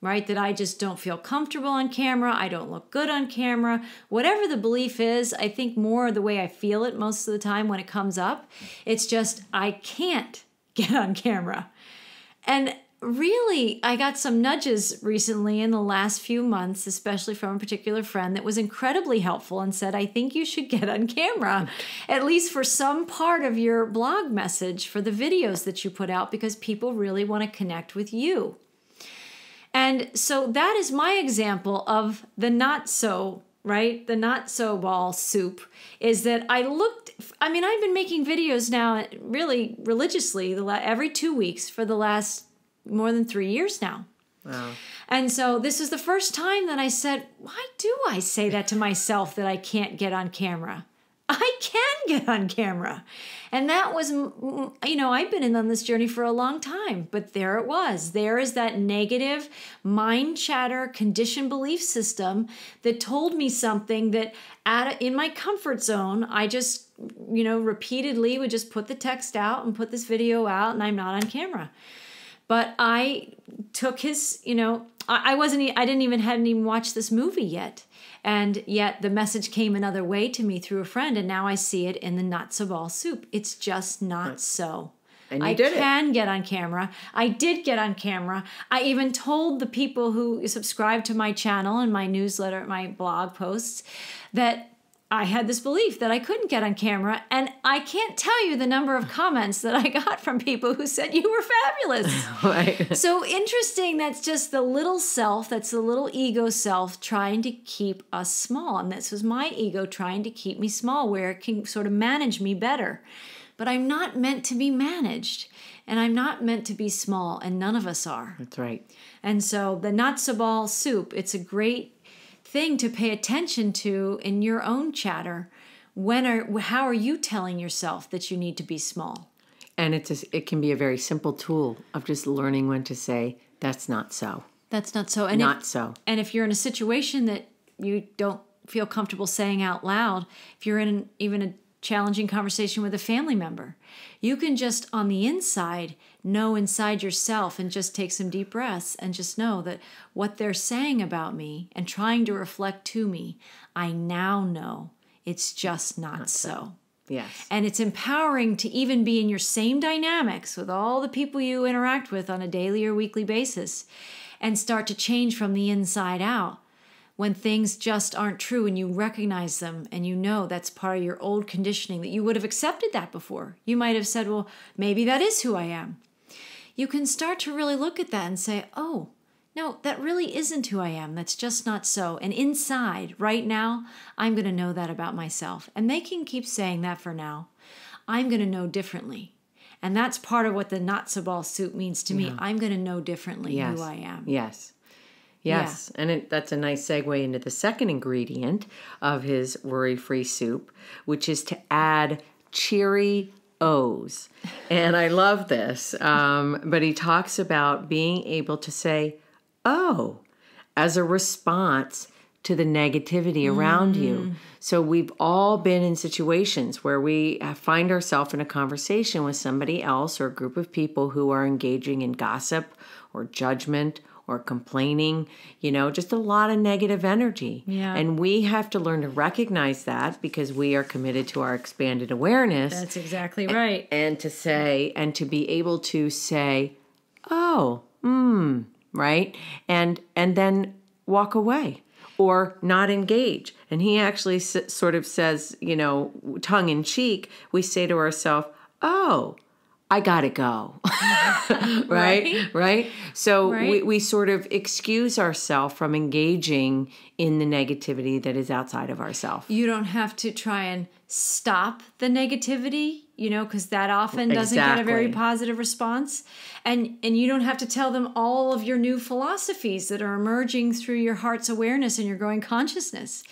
Speaker 1: right? That I just don't feel comfortable on camera. I don't look good on camera. Whatever the belief is, I think more the way I feel it most of the time when it comes up, it's just I can't get on camera. And really, I got some nudges recently in the last few months, especially from a particular friend that was incredibly helpful and said, I think you should get on camera, at least for some part of your blog message for the videos that you put out, because people really want to connect with you. And so that is my example of the not so, right? The not so ball soup is that I've been making videos now really religiously every 2 weeks for the last more than 3 years now.
Speaker 2: Wow.
Speaker 1: And so this is the first time that I said, why do I say that to myself that I can't get on camera? I can get on camera. And that was, I've been on this journey for a long time, but there it was. There is that negative mind chatter conditioned belief system that told me something that in my comfort zone, I just, repeatedly would just put the text out and put this video out and I'm not on camera. But I took his, I hadn't even watched this movie yet. And yet the message came another way to me through a friend. And now I see it in the not so ball soup. It's just not so.
Speaker 2: And you did it.
Speaker 1: I can get on camera. I did get on camera. I even told the people who subscribe to my channel and my newsletter, my blog posts, that I had this belief that I couldn't get on camera, and I can't tell you the number of comments that I got from people who said you were fabulous.
Speaker 2: Right.
Speaker 1: So interesting, that's just the little self, that's the little ego self trying to keep us small. And this was my ego trying to keep me small, where it can sort of manage me better. But I'm not meant to be managed, and I'm not meant to be small, and none of us are.
Speaker 2: That's right.
Speaker 1: And so the not so ball soup, it's a great thing to pay attention to in your own chatter. How are you telling yourself that you need to be small?
Speaker 2: And it can be a very simple tool of just learning when to say, that's not so.
Speaker 1: That's not so.
Speaker 2: And
Speaker 1: And if you're in a situation that you don't feel comfortable saying out loud, if you're in even a challenging conversation with a family member, you can just on the inside know inside yourself and just take some deep breaths and just know that what they're saying about me and trying to reflect to me, I now know it's just not so.
Speaker 2: Yes.
Speaker 1: And it's empowering to even be in your same dynamics with all the people you interact with on a daily or weekly basis and start to change from the inside out. When things just aren't true and you recognize them and you know that's part of your old conditioning, that you would have accepted that before. You might have said, well, maybe that is who I am. You can start to really look at that and say, oh, no, that really isn't who I am. That's just not so. And inside, right now, I'm going to know that about myself. And they can keep saying that for now. I'm going to know differently. And that's part of what the not so ball soup means to me. I'm going to know differently who I am.
Speaker 2: Yes. Yes, yeah. And that's a nice segue into the second ingredient of his Worry-Free soup, which is to add cheery, O's. And I love this. But he talks about being able to say, oh, as a response to the negativity around you. So we've all been in situations where we find ourselves in a conversation with somebody else or a group of people who are engaging in gossip or judgment or complaining, just a lot of negative energy.
Speaker 1: Yeah.
Speaker 2: And we have to learn to recognize that because we are committed to our expanded awareness.
Speaker 1: That's exactly right.
Speaker 2: And to be able to say, oh, right? And then walk away or not engage. And he actually sort of says, tongue in cheek, we say to ourselves, oh, I gotta go. Right? So we sort of excuse ourselves from engaging in the negativity that is outside of ourselves.
Speaker 1: You don't have to try and stop the negativity, because that often doesn't get a very positive response. And you don't have to tell them all of your new philosophies that are emerging through your heart's awareness and your growing consciousness.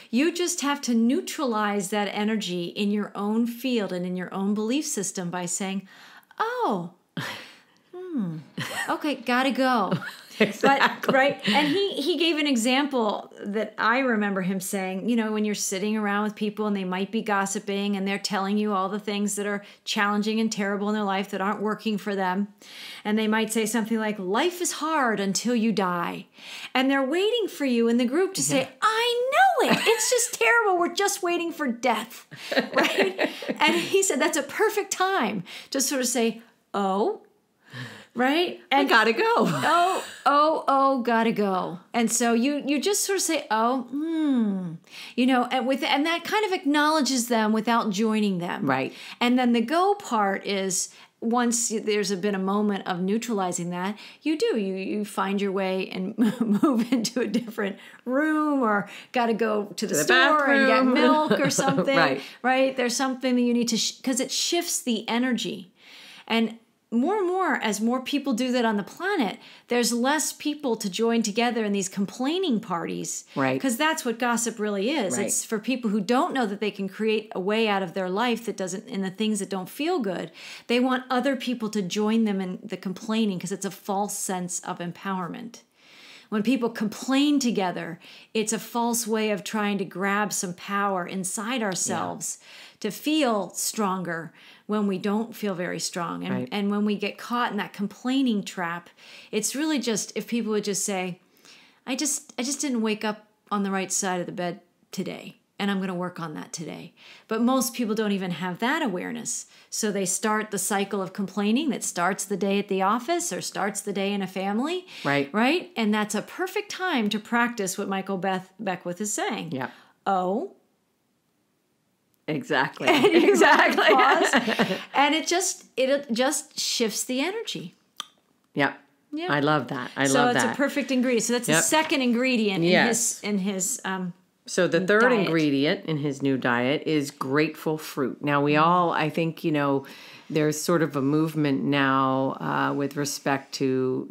Speaker 1: You just have to neutralize that energy in your own field and in your own belief system by saying, oh, okay, gotta go.
Speaker 2: Exactly.
Speaker 1: But, right? And he gave an example that I remember him saying, when you're sitting around with people and they might be gossiping and they're telling you all the things that are challenging and terrible in their life that aren't working for them. And they might say something like, life is hard until you die. And they're waiting for you in the group to say, I know it. It's just terrible. We're just waiting for death. Right? And he said that's a perfect time to sort of say, oh, right? And
Speaker 2: I gotta go.
Speaker 1: Gotta go. And so you just sort of say, and that kind of acknowledges them without joining them.
Speaker 2: Right.
Speaker 1: And then the go part is once there's been a moment of neutralizing that, you find your way and move into a different room or got to go to the store and get milk or something. Right? There's something that you need to, because it shifts the energy. And more and more, as more people do that on the planet, there's less people to join together in these complaining parties.
Speaker 2: Right.
Speaker 1: Because that's what gossip really is.
Speaker 2: Right.
Speaker 1: It's for people who don't know that they can create a way out of their life that doesn't, in the things that don't feel good. They want other people to join them in the complaining because it's a false sense of empowerment. When people complain together, it's a false way of trying to grab some power inside ourselves to feel stronger when we don't feel very strong. And when we get caught in that complaining trap, it's really just, if people would just say, I just didn't wake up on the right side of the bed today, and I'm going to work on that today. But most people don't even have that awareness. So they start the cycle of complaining that starts the day at the office or starts the day in a family. Right? And that's a perfect time to practice what Michael Beckwith is saying.
Speaker 2: Yeah.
Speaker 1: Oh.
Speaker 2: Exactly.
Speaker 1: Exactly. Pause, and it just shifts the energy.
Speaker 2: Yeah.
Speaker 1: Yeah.
Speaker 2: I love that. I love that.
Speaker 1: So it's a perfect ingredient. So that's the second ingredient in his
Speaker 2: So the third
Speaker 1: diet.
Speaker 2: ingredient in his new diet is grateful fruit. Now we all, I think, there's sort of a movement now with respect to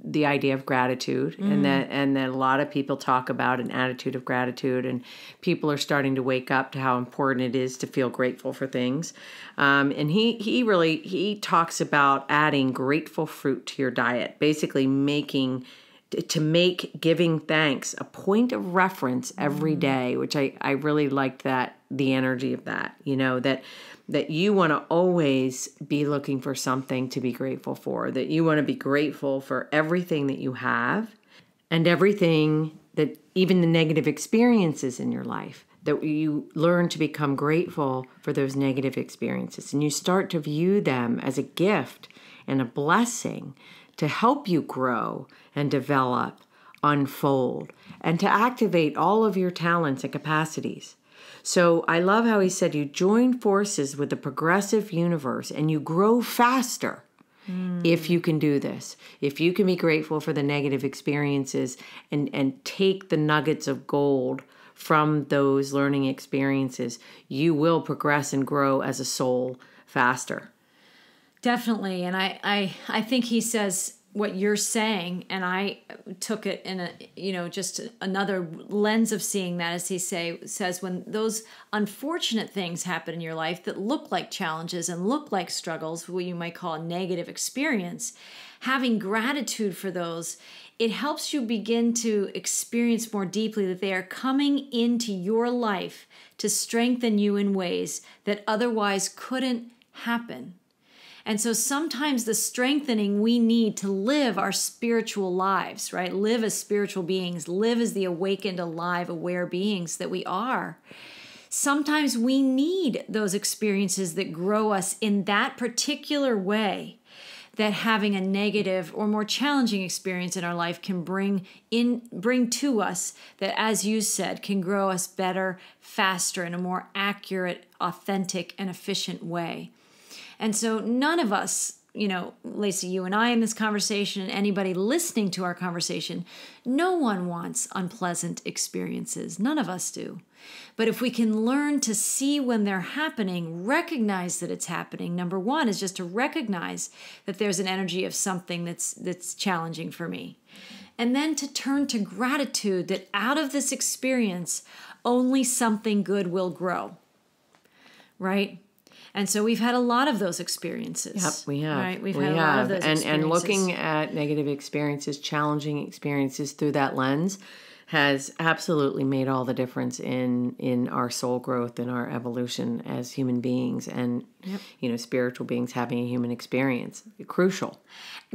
Speaker 2: the idea of gratitude, and that a lot of people talk about an attitude of gratitude, and people are starting to wake up to how important it is to feel grateful for things. And he talks about adding grateful fruit to your diet, basically make giving thanks a point of reference every day, which I really liked the energy of that, that you want to always be looking for something to be grateful for, that you want to be grateful for everything that you have and everything that, even the negative experiences in your life, that you learn to become grateful for those negative experiences. And you start to view them as a gift and a blessing to help you grow and develop, unfold, and to activate all of your talents and capacities. So I love how he said you join forces with the progressive universe and you grow faster if you can do this. If you can be grateful for the negative experiences and take the nuggets of gold from those learning experiences, you will progress and grow as a soul faster.
Speaker 1: Definitely. And I think he says what you're saying, and I took it in just another lens of seeing that, as he says, when those unfortunate things happen in your life that look like challenges and look like struggles, what you might call a negative experience, having gratitude for those, it helps you begin to experience more deeply that they are coming into your life to strengthen you in ways that otherwise couldn't happen. And so sometimes the strengthening we need to live our spiritual lives, right? Live as spiritual beings, live as the awakened, alive, aware beings that we are. Sometimes we need those experiences that grow us in that particular way that having a negative or more challenging experience in our life can bring to us, that, as you said, can grow us better, faster, in a more accurate, authentic, and efficient way. And so none of us, Lacy, you and I in this conversation, and anybody listening to our conversation, no one wants unpleasant experiences. None of us do. But if we can learn to see when they're happening, recognize that it's happening. Number one is just to recognize that there's an energy of something that's challenging for me. And then to turn to gratitude that out of this experience, only something good will grow. Right? And so we've had a lot of those experiences.
Speaker 2: Yep, we have.
Speaker 1: Right? We've had a lot of those experiences.
Speaker 2: And looking at negative experiences, challenging experiences through that lens has absolutely made all the difference in our soul growth and our evolution as human beings and, spiritual beings having a human experience. Crucial.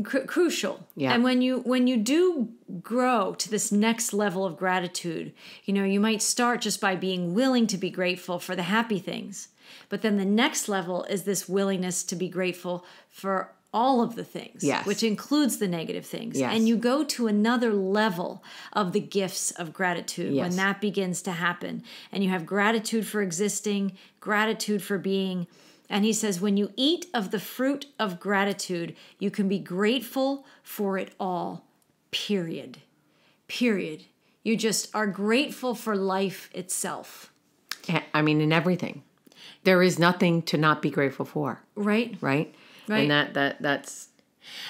Speaker 1: Crucial.
Speaker 2: Yeah.
Speaker 1: And when you do grow to this next level of gratitude, you might start just by being willing to be grateful for the happy things. But then the next level is this willingness to be grateful for all of the things,
Speaker 2: yes,
Speaker 1: which includes the negative things.
Speaker 2: Yes.
Speaker 1: And you go to another level of the gifts of gratitude
Speaker 2: yes,
Speaker 1: when that begins to happen. And you have gratitude for existing, gratitude for being. And he says, when you eat of the fruit of gratitude, you can be grateful for it all, period. Period. You just are grateful for life itself.
Speaker 2: I mean, in everything. There is nothing to not be grateful for.
Speaker 1: Right.
Speaker 2: Right?
Speaker 1: Right.
Speaker 2: And that's...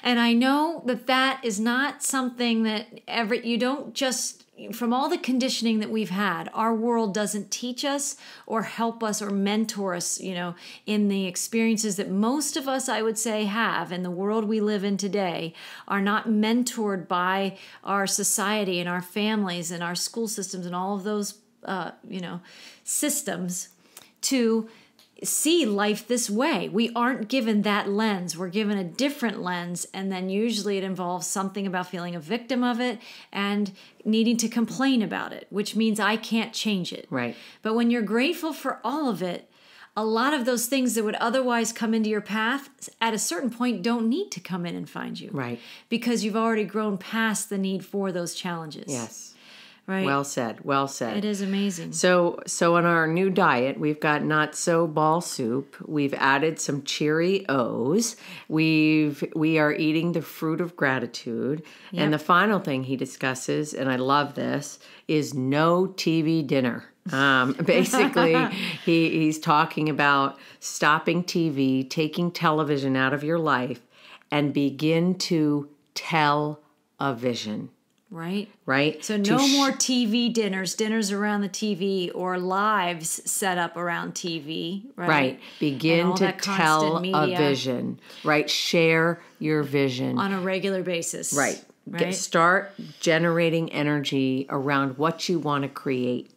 Speaker 1: And I know that is not something that you don't just, from all the conditioning that we've had, our world doesn't teach us or help us or mentor us, in the experiences that most of us, I would say, have in the world we live in today, are not mentored by our society and our families and our school systems and all of those, systems to see life this way. We aren't given that lens. We're given a different lens, and then usually it involves something about feeling a victim of it and needing to complain about it, which means I can't change it.
Speaker 2: Right.
Speaker 1: But when you're grateful for all of it, a lot of those things that would otherwise come into your path at a certain point don't need to come in and find you.
Speaker 2: Right.
Speaker 1: Because you've already grown past the need for those challenges.
Speaker 2: Yes.
Speaker 1: Right.
Speaker 2: Well said. Well said.
Speaker 1: It is amazing.
Speaker 2: So on our new diet, we've got not so ball soup. We've added some Cheerios. We are eating the fruit of gratitude. Yep. And the final thing he discusses, and I love this, is no TV dinner. Basically, he's talking about stopping TV, taking television out of your life, and begin to tell a vision. Right.
Speaker 1: So no more TV dinners around the TV, or lives set up around TV. Right.
Speaker 2: Begin to tell a vision. Right. Share your vision
Speaker 1: on a regular basis.
Speaker 2: Right. Start generating energy around what you want to create.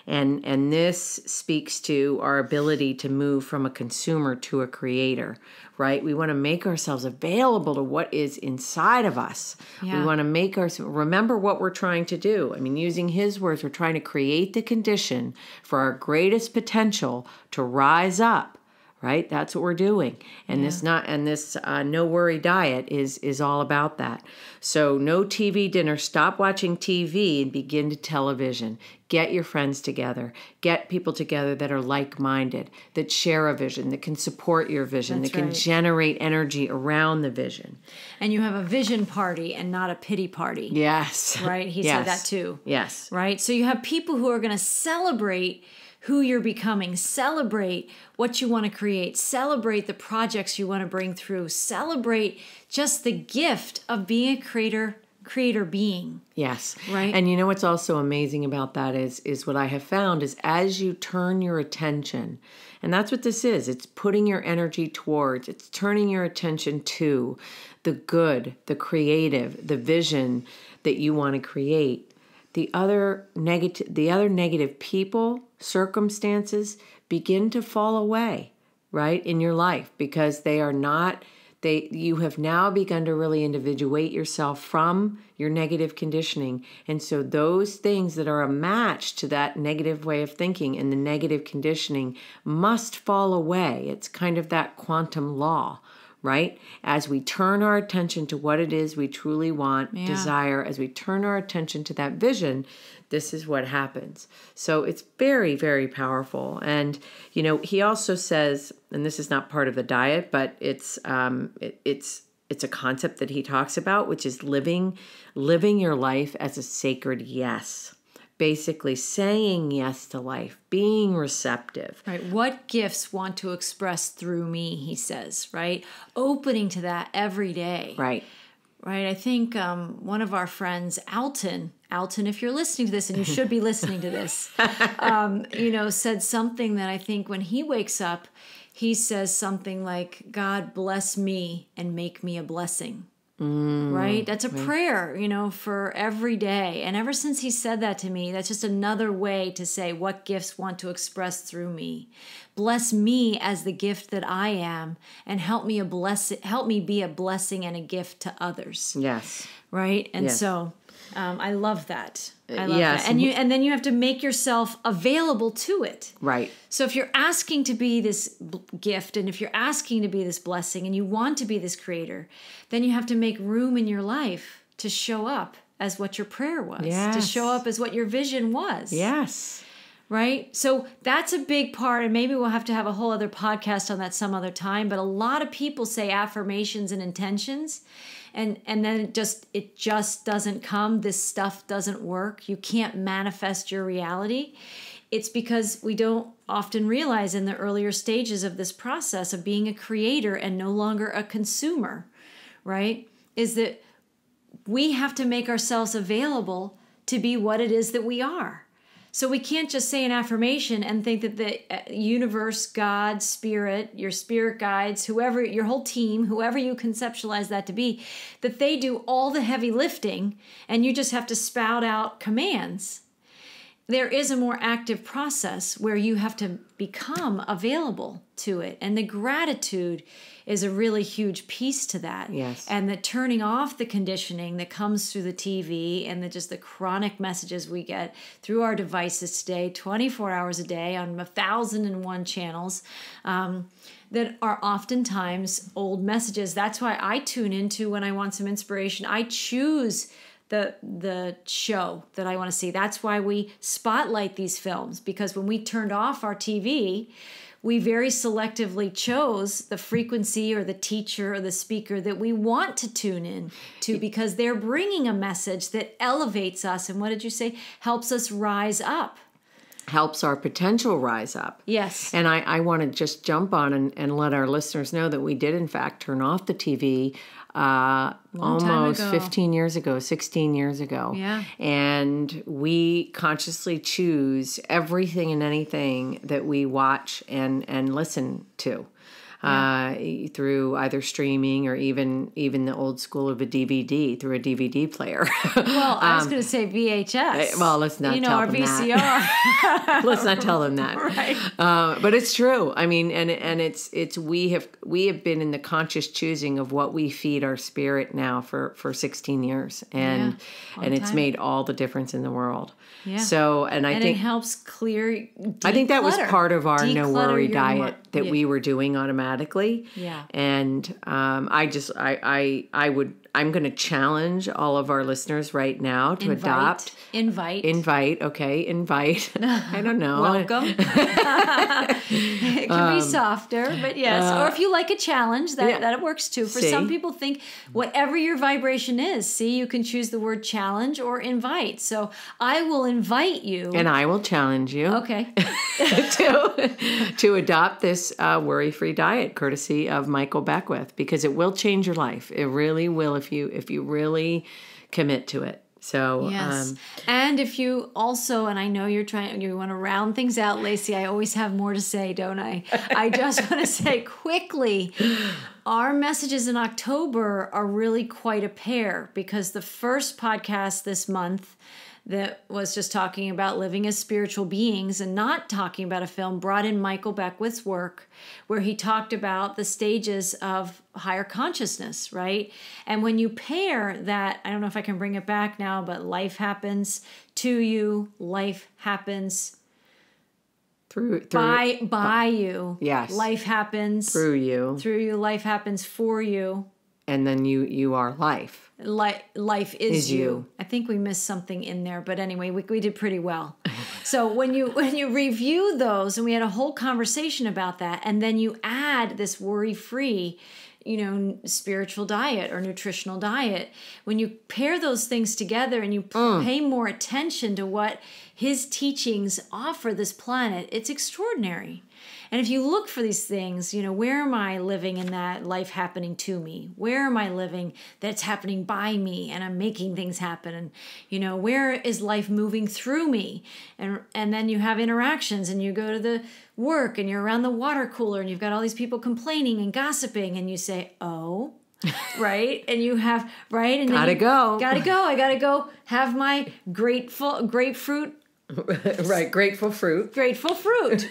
Speaker 2: And this speaks to our ability to move from a consumer to a creator, right? We want to make ourselves available to what is inside of us. Yeah. We want to make remember what we're trying to do. I mean, using his words, we're trying to create the condition for our greatest potential to rise up. Right? That's what we're doing. And this no worry diet is all about that. So no TV dinner, stop watching TV and begin to television. Get your friends together. Get people together that are like-minded, that share a vision, that can support your vision, that can generate energy around the vision.
Speaker 1: And you have a vision party and not a pity party.
Speaker 2: Yes.
Speaker 1: Right? He said that too.
Speaker 2: Yes.
Speaker 1: Right? So you have people who are going to celebrate who you're becoming. Celebrate what you want to create. Celebrate the projects you want to bring through. Celebrate just the gift of being a creator being.
Speaker 2: Yes.
Speaker 1: Right.
Speaker 2: And you know what's also amazing about that is what I have found is as you turn your attention, and that's what this is, it's putting your energy towards, it's turning your attention to the good, the creative, the vision that you want to create. The other negative people, circumstances begin to fall away, right, in your life, because you have now begun to really individuate yourself from your negative conditioning. And so those things that are a match to that negative way of thinking and the negative conditioning must fall away. It's kind of that quantum law, right? As we turn our attention to what it is we truly want, desire, as we turn our attention to that vision, this is what happens. So it's very, very powerful. And, he also says, and this is not part of the diet, but it's a concept that he talks about, which is living your life as a sacred yes. Basically saying yes to life, being receptive.
Speaker 1: Right. What gifts want to express through me, he says, right? Opening to that every day.
Speaker 2: Right.
Speaker 1: Right. I think one of our friends, Alton, if you're listening to this, and you should be listening to this, said something that I think when he wakes up, he says something like, God bless me and make me a blessing. Right? That's a prayer, for every day. And ever since he said that to me, that's just another way to say what gifts want to express through me. Bless me as the gift that I am, and help me be a blessing and a gift to others.
Speaker 2: Yes.
Speaker 1: Right? And so I love that. I love
Speaker 2: yes.
Speaker 1: that. And then you have to make yourself available to it.
Speaker 2: Right.
Speaker 1: So if you're asking to be this gift, and if you're asking to be this blessing, and you want to be this creator, then you have to make room in your life to show up as what your prayer was, to show up as what your vision was.
Speaker 2: Yes.
Speaker 1: Right? So that's a big part, and maybe we'll have to have a whole other podcast on that some other time, but a lot of people say affirmations and intentions, and then it just doesn't come. This stuff doesn't work. You can't manifest your reality. It's because we don't often realize in the earlier stages of this process of being a creator and no longer a consumer, right, is that we have to make ourselves available to be what it is that we are. So we can't just say an affirmation and think that the universe, God, spirit, your spirit guides, whoever, your whole team, whoever you conceptualize that to be, that they do all the heavy lifting and you just have to spout out commands. There is a more active process where you have to become available to it. And the gratitude is a really huge piece to that.
Speaker 2: Yes.
Speaker 1: And the turning off the conditioning that comes through the TV and just the chronic messages we get through our devices today, 24 hours a day on 1,001 channels, that are oftentimes old messages. That's why I tune into when I want some inspiration. I choose the show that I want to see. That's why we spotlight these films, because when we turned off our TV, we very selectively chose the frequency or the teacher or the speaker that we want to tune in to, because they're bringing a message that elevates us. And what did you say? Helps us rise up.
Speaker 2: Helps our potential rise up.
Speaker 1: Yes.
Speaker 2: And I want to just jump on and let our listeners know that we did, in fact, turn off the TV almost 15 years ago, 16 years ago.
Speaker 1: Yeah.
Speaker 2: And we consciously choose everything and anything that we watch and listen to. Through either streaming or even the old school of a DVD, through a DVD player.
Speaker 1: Well, I was going to say VHS.
Speaker 2: Well, let's not tell
Speaker 1: our
Speaker 2: them
Speaker 1: VCR.
Speaker 2: that. Let's not tell them that.
Speaker 1: Right.
Speaker 2: But it's true. I mean, and it's we have been in the conscious choosing of what we feed our spirit now for 16 years, and it's made all the difference in the world. Yeah. So, and I think
Speaker 1: it helps clear.
Speaker 2: I think that was part of our no worry diet that we were doing automatically.
Speaker 1: Yeah.
Speaker 2: And I'm going to challenge all of our listeners right now to adopt.
Speaker 1: Invite.
Speaker 2: Okay. Invite. I don't know.
Speaker 1: Welcome. can be softer, but yes. Or if you like a challenge, that works too. For some people, think whatever your vibration is. See, you can choose the word challenge or invite. So I will invite you.
Speaker 2: And I will challenge you.
Speaker 1: Okay.
Speaker 2: to adopt this worry-free diet, courtesy of Michael Beckwith, because it will change your life. It really will if you really commit to it. So,
Speaker 1: yes. And if you also, and I know you want to round things out, Lacy, I always have more to say, don't I? I just want to say quickly, our messages in October are really quite a pair, because the first podcast this month that was just talking about living as spiritual beings and not talking about a film brought in Michael Beckwith's work, where he talked about the stages of higher consciousness, right? And when you pair that, I don't know if I can bring it back now, but life happens to you, life happens by you.
Speaker 2: Yes.
Speaker 1: Life happens
Speaker 2: through you,
Speaker 1: life happens for you.
Speaker 2: And then you are life.
Speaker 1: Life is you. I think we missed something in there, but anyway, we did pretty well. So when you review those, and we had a whole conversation about that, and then you add this worry-free, spiritual diet or nutritional diet, when you pair those things together and you pay more attention to what his teachings offer this planet, it's extraordinary. And if you look for these things, where am I living in that life happening to me? Where am I living that's happening by me and I'm making things happen? And, where is life moving through me? And then you have interactions, and you go to the work and you're around the water cooler and you've got all these people complaining and gossiping, and you say, oh, right? And you have, right? And
Speaker 2: gotta go.
Speaker 1: I gotta go have my grapefruit.
Speaker 2: Right, grateful fruit,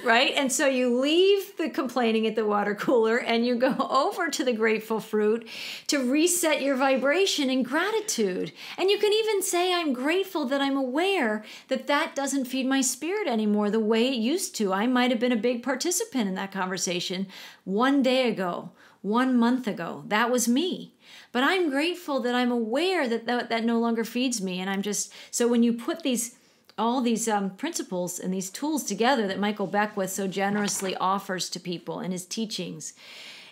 Speaker 1: right? And so you leave the complaining at the water cooler and you go over to the grateful fruit to reset your vibration in gratitude. And you can even say, I'm grateful that I'm aware that doesn't feed my spirit anymore the way it used to. I might have been a big participant in that conversation 1 day ago, 1 month ago. That was me. But I'm grateful that I'm aware that no longer feeds me. And so when you put all these principles and these tools together that Michael Beckwith so generously offers to people in his teachings,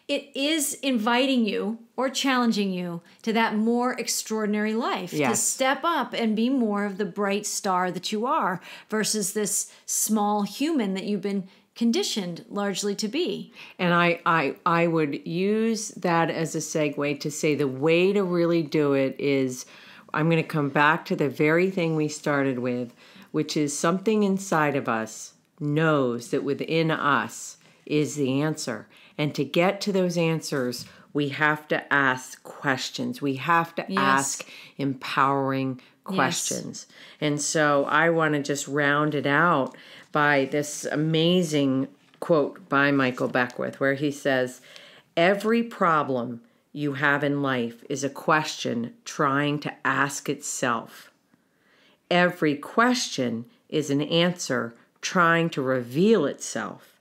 Speaker 1: it is inviting you or challenging you to that more extraordinary life, to step up and be more of the bright star that you are versus this small human that you've been conditioned largely to be.
Speaker 2: And I would use that as a segue to say the way to really do it is, I'm going to come back to the very thing we started with, which is something inside of us knows that within us is the answer. And to get to those answers, we have to ask questions. We have to ask empowering questions. Yes. And so I want to just round it out by this amazing quote by Michael Beckwith, where he says, every problem you have in life is a question trying to ask itself. Every question is an answer trying to reveal itself.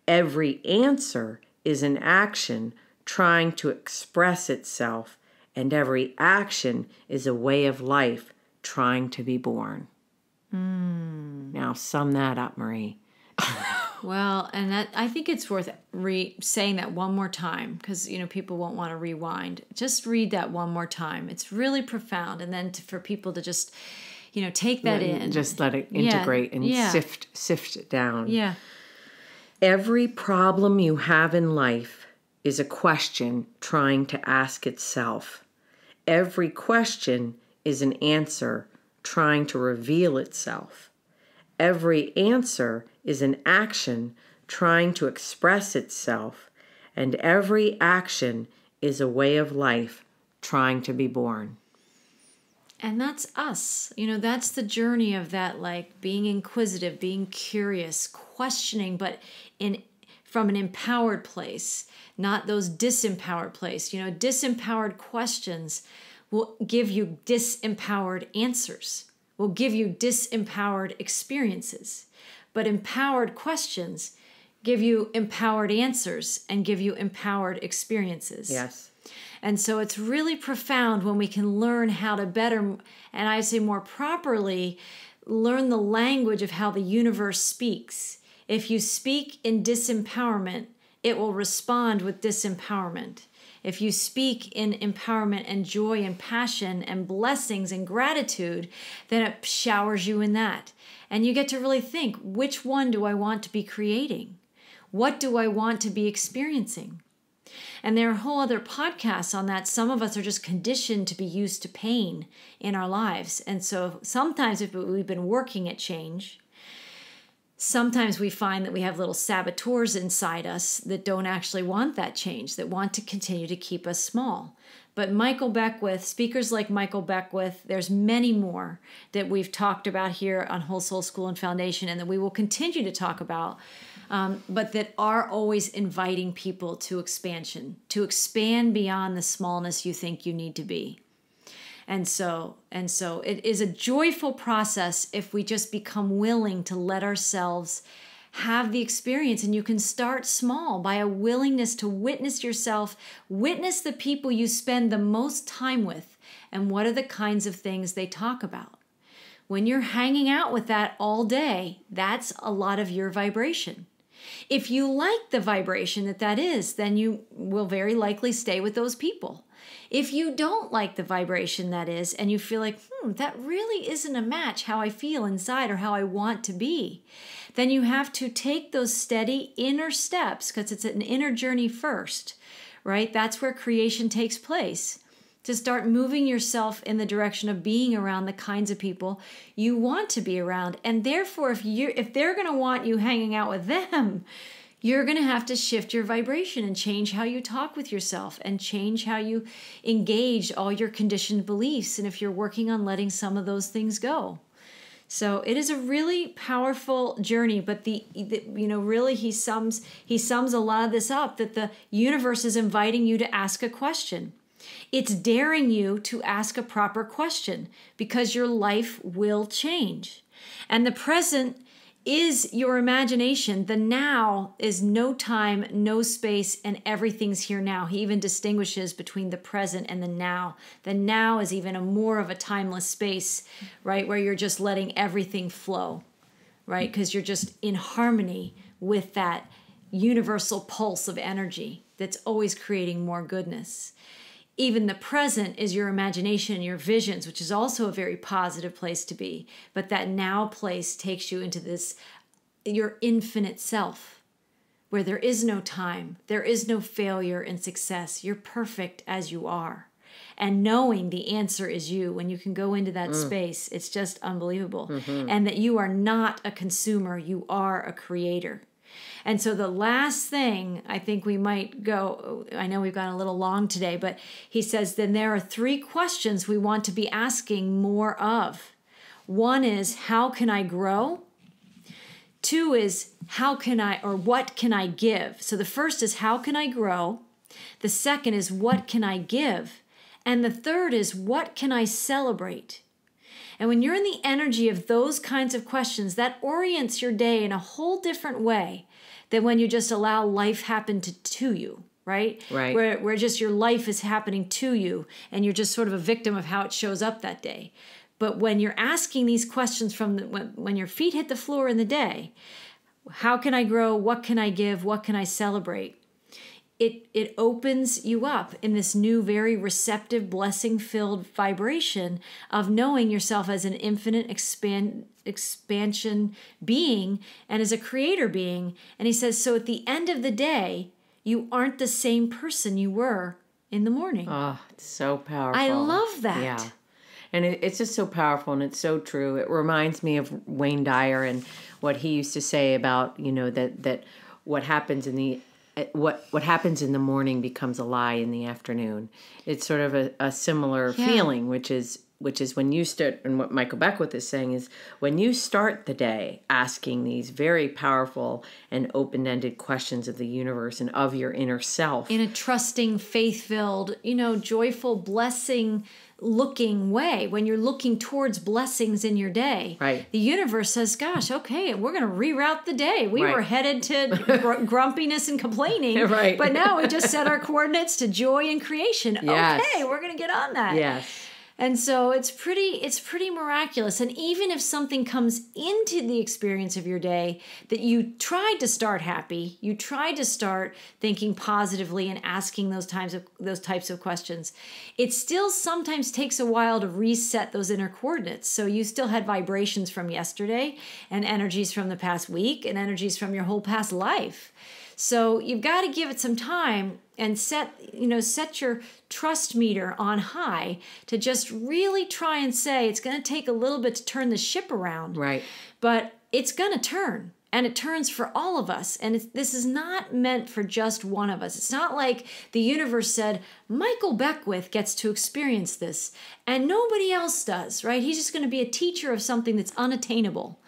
Speaker 2: Every answer is an action trying to express itself. And every action is a way of life trying to be born. Now sum that up, Marie.
Speaker 1: Well, and I think it's worth saying that one more time, because people won't want to rewind. Just read that one more time. It's really profound, and then for people to just take that in,
Speaker 2: just let it integrate and sift it down.
Speaker 1: Yeah.
Speaker 2: Every problem you have in life is a question trying to ask itself. Every question is an answer trying to reveal itself. Every answer is an action trying to express itself, and every action is a way of life trying to be born.
Speaker 1: And that's us. That's the journey of that, like being inquisitive, being curious, questioning, but from an empowered place, not those disempowered place. Disempowered questions will give you disempowered answers, will give you disempowered experiences. But empowered questions give you empowered answers and give you empowered experiences.
Speaker 2: Yes.
Speaker 1: And so it's really profound when we can learn how to better, and I say more properly, learn the language of how the universe speaks If you speak in disempowerment, it will respond with disempowerment. If you speak in empowerment and joy and passion and blessings and gratitude, then it showers you in that. And you get to really think, which one do I want to be creating? What do I want to be experiencing? And there are whole other podcasts on that. Some of us are just conditioned to be used to pain in our lives. And so sometimes if we've been working at change, sometimes we find that we have little saboteurs inside us that don't actually want that change, that want to continue to keep us small. But Michael Beckwith, speakers like Michael Beckwith, there's many more that we've talked about here on Whole Soul School and Foundation, and that we will continue to talk about, but that are always inviting people to expansion, to expand beyond the smallness you think you need to be. And so it is a joyful process if we just become willing to let ourselves have the experience. And you can start small by a willingness to witness yourself, witness the people you spend the most time with, and what are the kinds of things they talk about. When you're hanging out with that all day, that's a lot of your vibration. If you like the vibration that is, then you will very likely stay with those people. If you don't like the vibration that is, and you feel like, that really isn't a match how I feel inside or how I want to be, then you have to take those steady inner steps, because it's an inner journey first, right? That's where creation takes place. To start moving yourself in the direction of being around the kinds of people you want to be around. And therefore, if they're going to want you hanging out with them, you're going to have to shift your vibration and change how you talk with yourself and change how you engage all your conditioned beliefs. And if you're working on letting some of those things go. So it is a really powerful journey, but really he sums a lot of this up, that the universe is inviting you to ask a question. It's daring you to ask a proper question, because your life will change. And the present is your imagination. The now is no time, no space, and everything's here now. He even distinguishes between the present and the now. The now is even more of a timeless space, right? Where you're just letting everything flow, right? Because you're just in harmony with that universal pulse of energy that's always creating more goodness. Even the present is your imagination and your visions, which is also a very positive place to be. But that now place takes you into this, your infinite self, where there is no time, there is no failure and success. You're perfect as you are. And knowing the answer is you, when you can go into that space, it's just unbelievable. Mm-hmm. And that you are not a consumer, you are a creator. And so the last thing I think we might go, I know we've gone a little long today, but he says, then there are 3 questions we want to be asking more of. 1 is, how can I grow? 2 is, what can I give? So the first is, how can I grow? The second is, what can I give? And the third is, what can I celebrate? And when you're in the energy of those kinds of questions, that orients your day in a whole different way than when you just allow life happen to you, right?
Speaker 2: Right.
Speaker 1: Where just your life is happening to you and you're just sort of a victim of how it shows up that day. But when you're asking these questions when your feet hit the floor in the day, how can I grow? What can I give? What can I celebrate? It opens you up in this new, very receptive, blessing-filled vibration of knowing yourself as an infinite expansion being and as a creator being. And he says, so at the end of the day, you aren't the same person you were in the morning.
Speaker 2: Oh, it's so powerful.
Speaker 1: I love that.
Speaker 2: Yeah. And it's just so powerful, and it's so true. It reminds me of Wayne Dyer and what he used to say about, that what happens in the what happens in the morning becomes a lie in the afternoon. It's sort of a similar feeling, which is when you start, and what Michael Beckwith is saying is, when you start the day asking these very powerful and open-ended questions of the universe and of your inner self.
Speaker 1: In a trusting, faith-filled, joyful, blessing-looking way, when you're looking towards blessings in your day,
Speaker 2: right.
Speaker 1: The universe says, gosh, okay, we're going to reroute the day. We were headed to grumpiness and complaining,
Speaker 2: right.
Speaker 1: But now we just set our coordinates to joy and creation.
Speaker 2: Yes.
Speaker 1: Okay, we're going to get on that.
Speaker 2: Yes.
Speaker 1: And so it's pretty miraculous. And even if something comes into the experience of your day that you tried to start happy, you tried to start thinking positively and asking those types of questions, it still sometimes takes a while to reset those inner coordinates. So you still had vibrations from yesterday and energies from the past week and energies from your whole past life. So you've got to give it some time and set your trust meter on high to just really try and say it's going to take a little bit to turn the ship around.
Speaker 2: Right.
Speaker 1: But it's going to turn, and it turns for all of us. And this is not meant for just one of us. It's not like the universe said, Michael Beckwith gets to experience this and nobody else does, right? He's just going to be a teacher of something that's unattainable.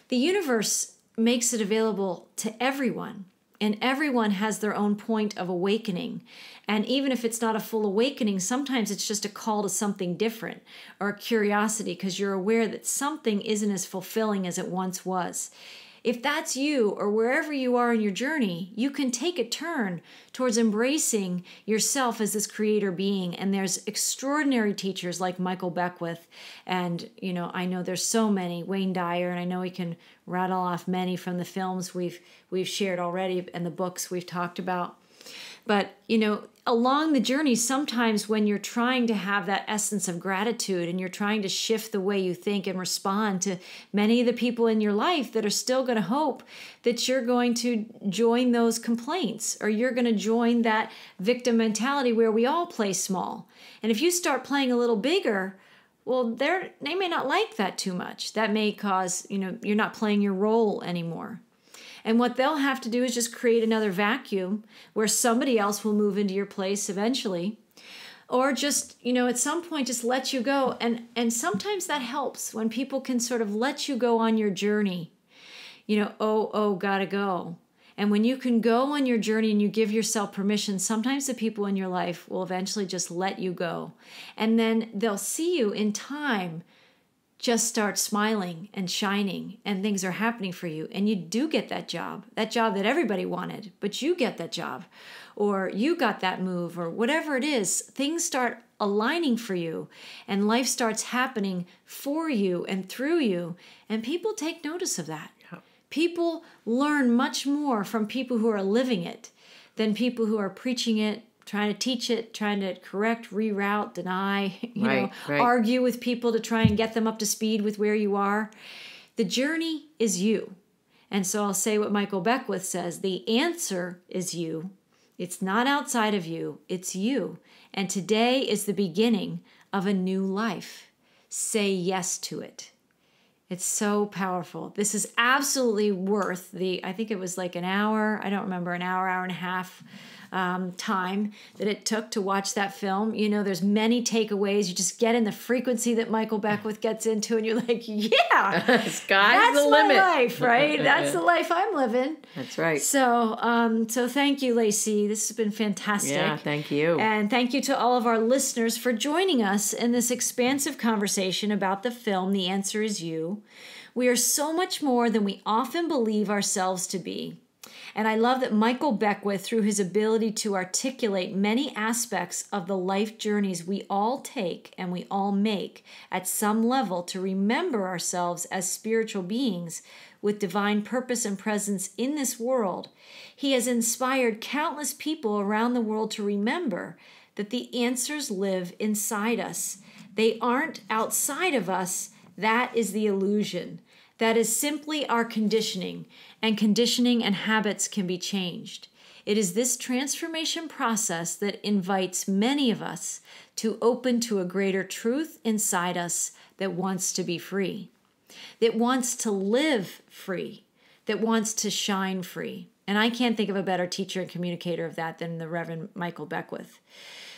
Speaker 1: The universe makes it available to everyone. And everyone has their own point of awakening. And even if it's not a full awakening, sometimes it's just a call to something different or a curiosity because you're aware that something isn't as fulfilling as it once was. If that's you or wherever you are in your journey, you can take a turn towards embracing yourself as this creator being. And there's extraordinary teachers like Michael Beckwith. And, I know there's so many, Wayne Dyer, and I know we can rattle off many from the films we've shared already and the books we've talked about. But, along the journey, sometimes when you're trying to have that essence of gratitude and you're trying to shift the way you think and respond to many of the people in your life that are still going to hope that you're going to join those complaints or you're going to join that victim mentality where we all play small. And if you start playing a little bigger, well, they may not like that too much. That may cause, you're not playing your role anymore. And what they'll have to do is just create another vacuum where somebody else will move into your place eventually. Or just, at some point, just let you go. And sometimes that helps when people can sort of let you go on your journey. Gotta go. And when you can go on your journey and you give yourself permission, sometimes the people in your life will eventually just let you go. And then they'll see you in time just start smiling and shining and things are happening for you. And you do get that job that everybody wanted, but you get that job or you got that move or whatever it is. Things start aligning for you and life starts happening for you and through you. And people take notice of that. Yeah. People learn much more from people who are living it than people who are preaching it, trying to teach it, trying to correct, reroute, deny, argue with people to try and get them up to speed with where you are. The journey is you. And so I'll say what Michael Beckwith says, the answer is you. It's not outside of you, it's you. And today is the beginning of a new life. Say yes to it. It's so powerful. This is absolutely worth I think it was like an hour, I don't remember, an hour and a half time that it took to watch that film. There's many takeaways. You just get in the frequency that Michael Beckwith gets into and you're like, yeah,
Speaker 2: sky's
Speaker 1: that's
Speaker 2: the limit.
Speaker 1: My life, right? That's the life I'm living.
Speaker 2: That's right.
Speaker 1: So thank you, Lacy. This has been fantastic.
Speaker 2: Yeah, thank you.
Speaker 1: And thank you to all of our listeners for joining us in this expansive conversation about the film, The Answer Is You. We are so much more than we often believe ourselves to be. And I love that Michael Beckwith, through his ability to articulate many aspects of the life journeys we all take and we all make at some level to remember ourselves as spiritual beings with divine purpose and presence in this world, he has inspired countless people around the world to remember that the answers live inside us. They aren't outside of us. That is the illusion. That is simply our conditioning, and conditioning and habits can be changed. It is this transformation process that invites many of us to open to a greater truth inside us that wants to be free, that wants to live free, that wants to shine free. And I can't think of a better teacher and communicator of that than the Reverend Michael Beckwith.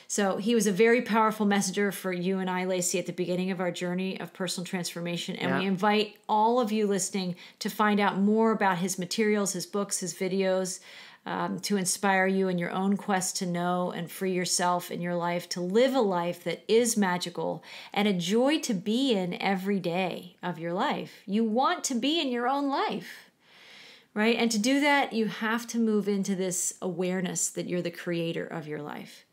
Speaker 1: So he was a very powerful messenger for you and I, Lacy, at the beginning of our journey of personal transformation. And we invite all of you listening to find out more about his materials, his books, his videos, to inspire you in your own quest to know and free yourself in your life, to live a life that is magical and a joy to be in every day of your life. You want to be in your own life, right? And to do that, you have to move into this awareness that you're the creator of your life.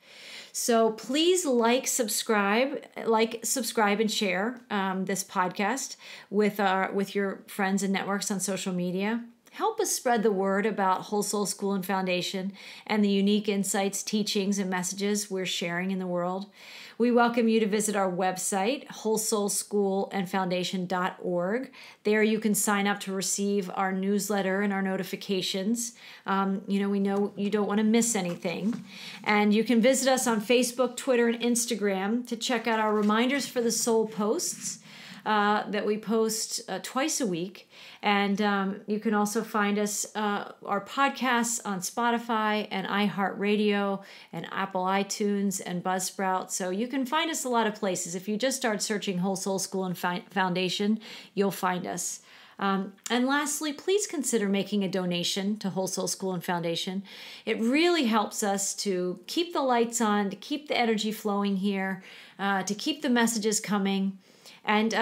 Speaker 1: So please subscribe, and share this podcast with your friends and networks on social media. Help us spread the word about Whole Soul School and Foundation and the unique insights, teachings, and messages we're sharing in the world. We welcome you to visit our website, wholesoulschoolandfoundation.org. There you can sign up to receive our newsletter and our notifications. We know you don't want to miss anything. And you can visit us on Facebook, Twitter, and Instagram to check out our reminders for the soul posts that we post twice a week. And you can also find us, our podcasts on Spotify and iHeart Radio and Apple iTunes and Buzzsprout. So you can find us a lot of places. If you just start searching Whole Soul School and Foundation, you'll find us. And lastly, please consider making a donation to Whole Soul School and Foundation. It really helps us to keep the lights on, to keep the energy flowing here, to keep the messages coming. And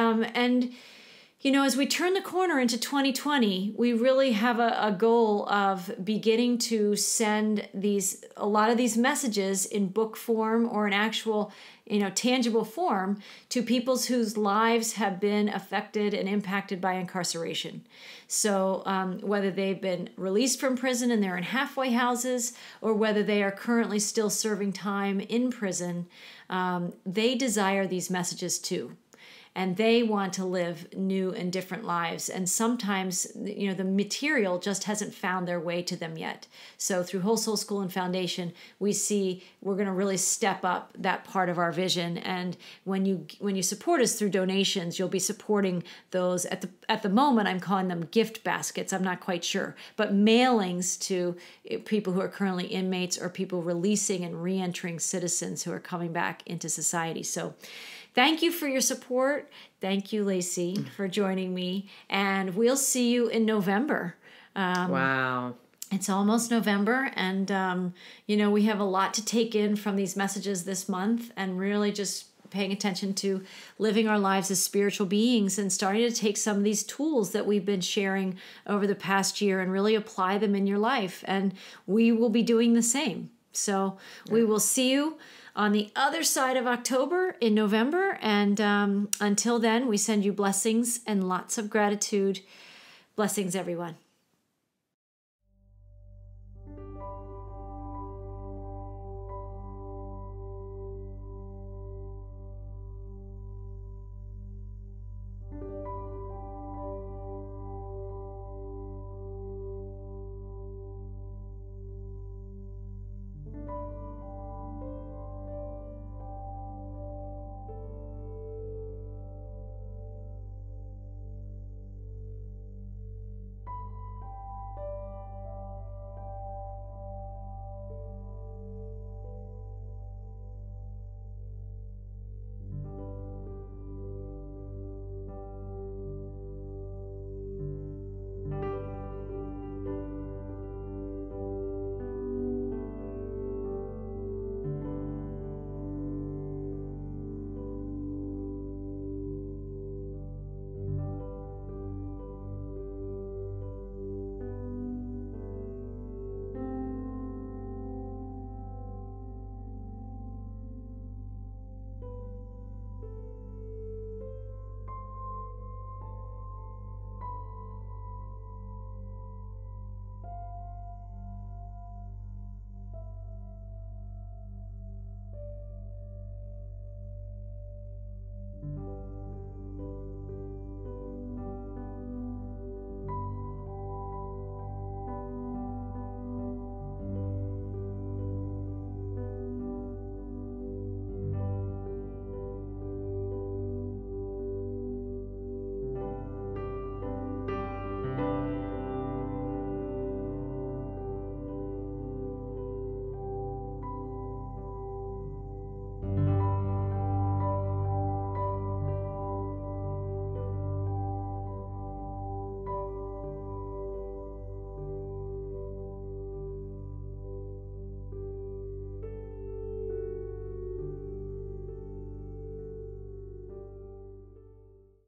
Speaker 1: as we turn the corner into 2020, we really have a goal of beginning to send a lot of these messages in book form or in actual, tangible form to people whose lives have been affected and impacted by incarceration. So whether they've been released from prison and they're in halfway houses, or whether they are currently still serving time in prison, they desire these messages too. And they want to live new and different lives. And sometimes, the material just hasn't found their way to them yet. So through Whole Soul School and Foundation, we're going to really step up that part of our vision. And when you support us through donations, you'll be supporting those at the moment. I'm calling them gift baskets. I'm not quite sure, but mailings to people who are currently inmates or people releasing and re-entering citizens who are coming back into society. So thank you for your support. Thank you, Lacy, for joining me. And we'll see you in November.
Speaker 2: Wow.
Speaker 1: It's almost November. And, we have a lot to take in from these messages this month, and really just paying attention to living our lives as spiritual beings and starting to take some of these tools that we've been sharing over the past year and really apply them in your life. And we will be doing the same. So we will see you on the other side of October in November. And until then, we send you blessings and lots of gratitude. Blessings, everyone.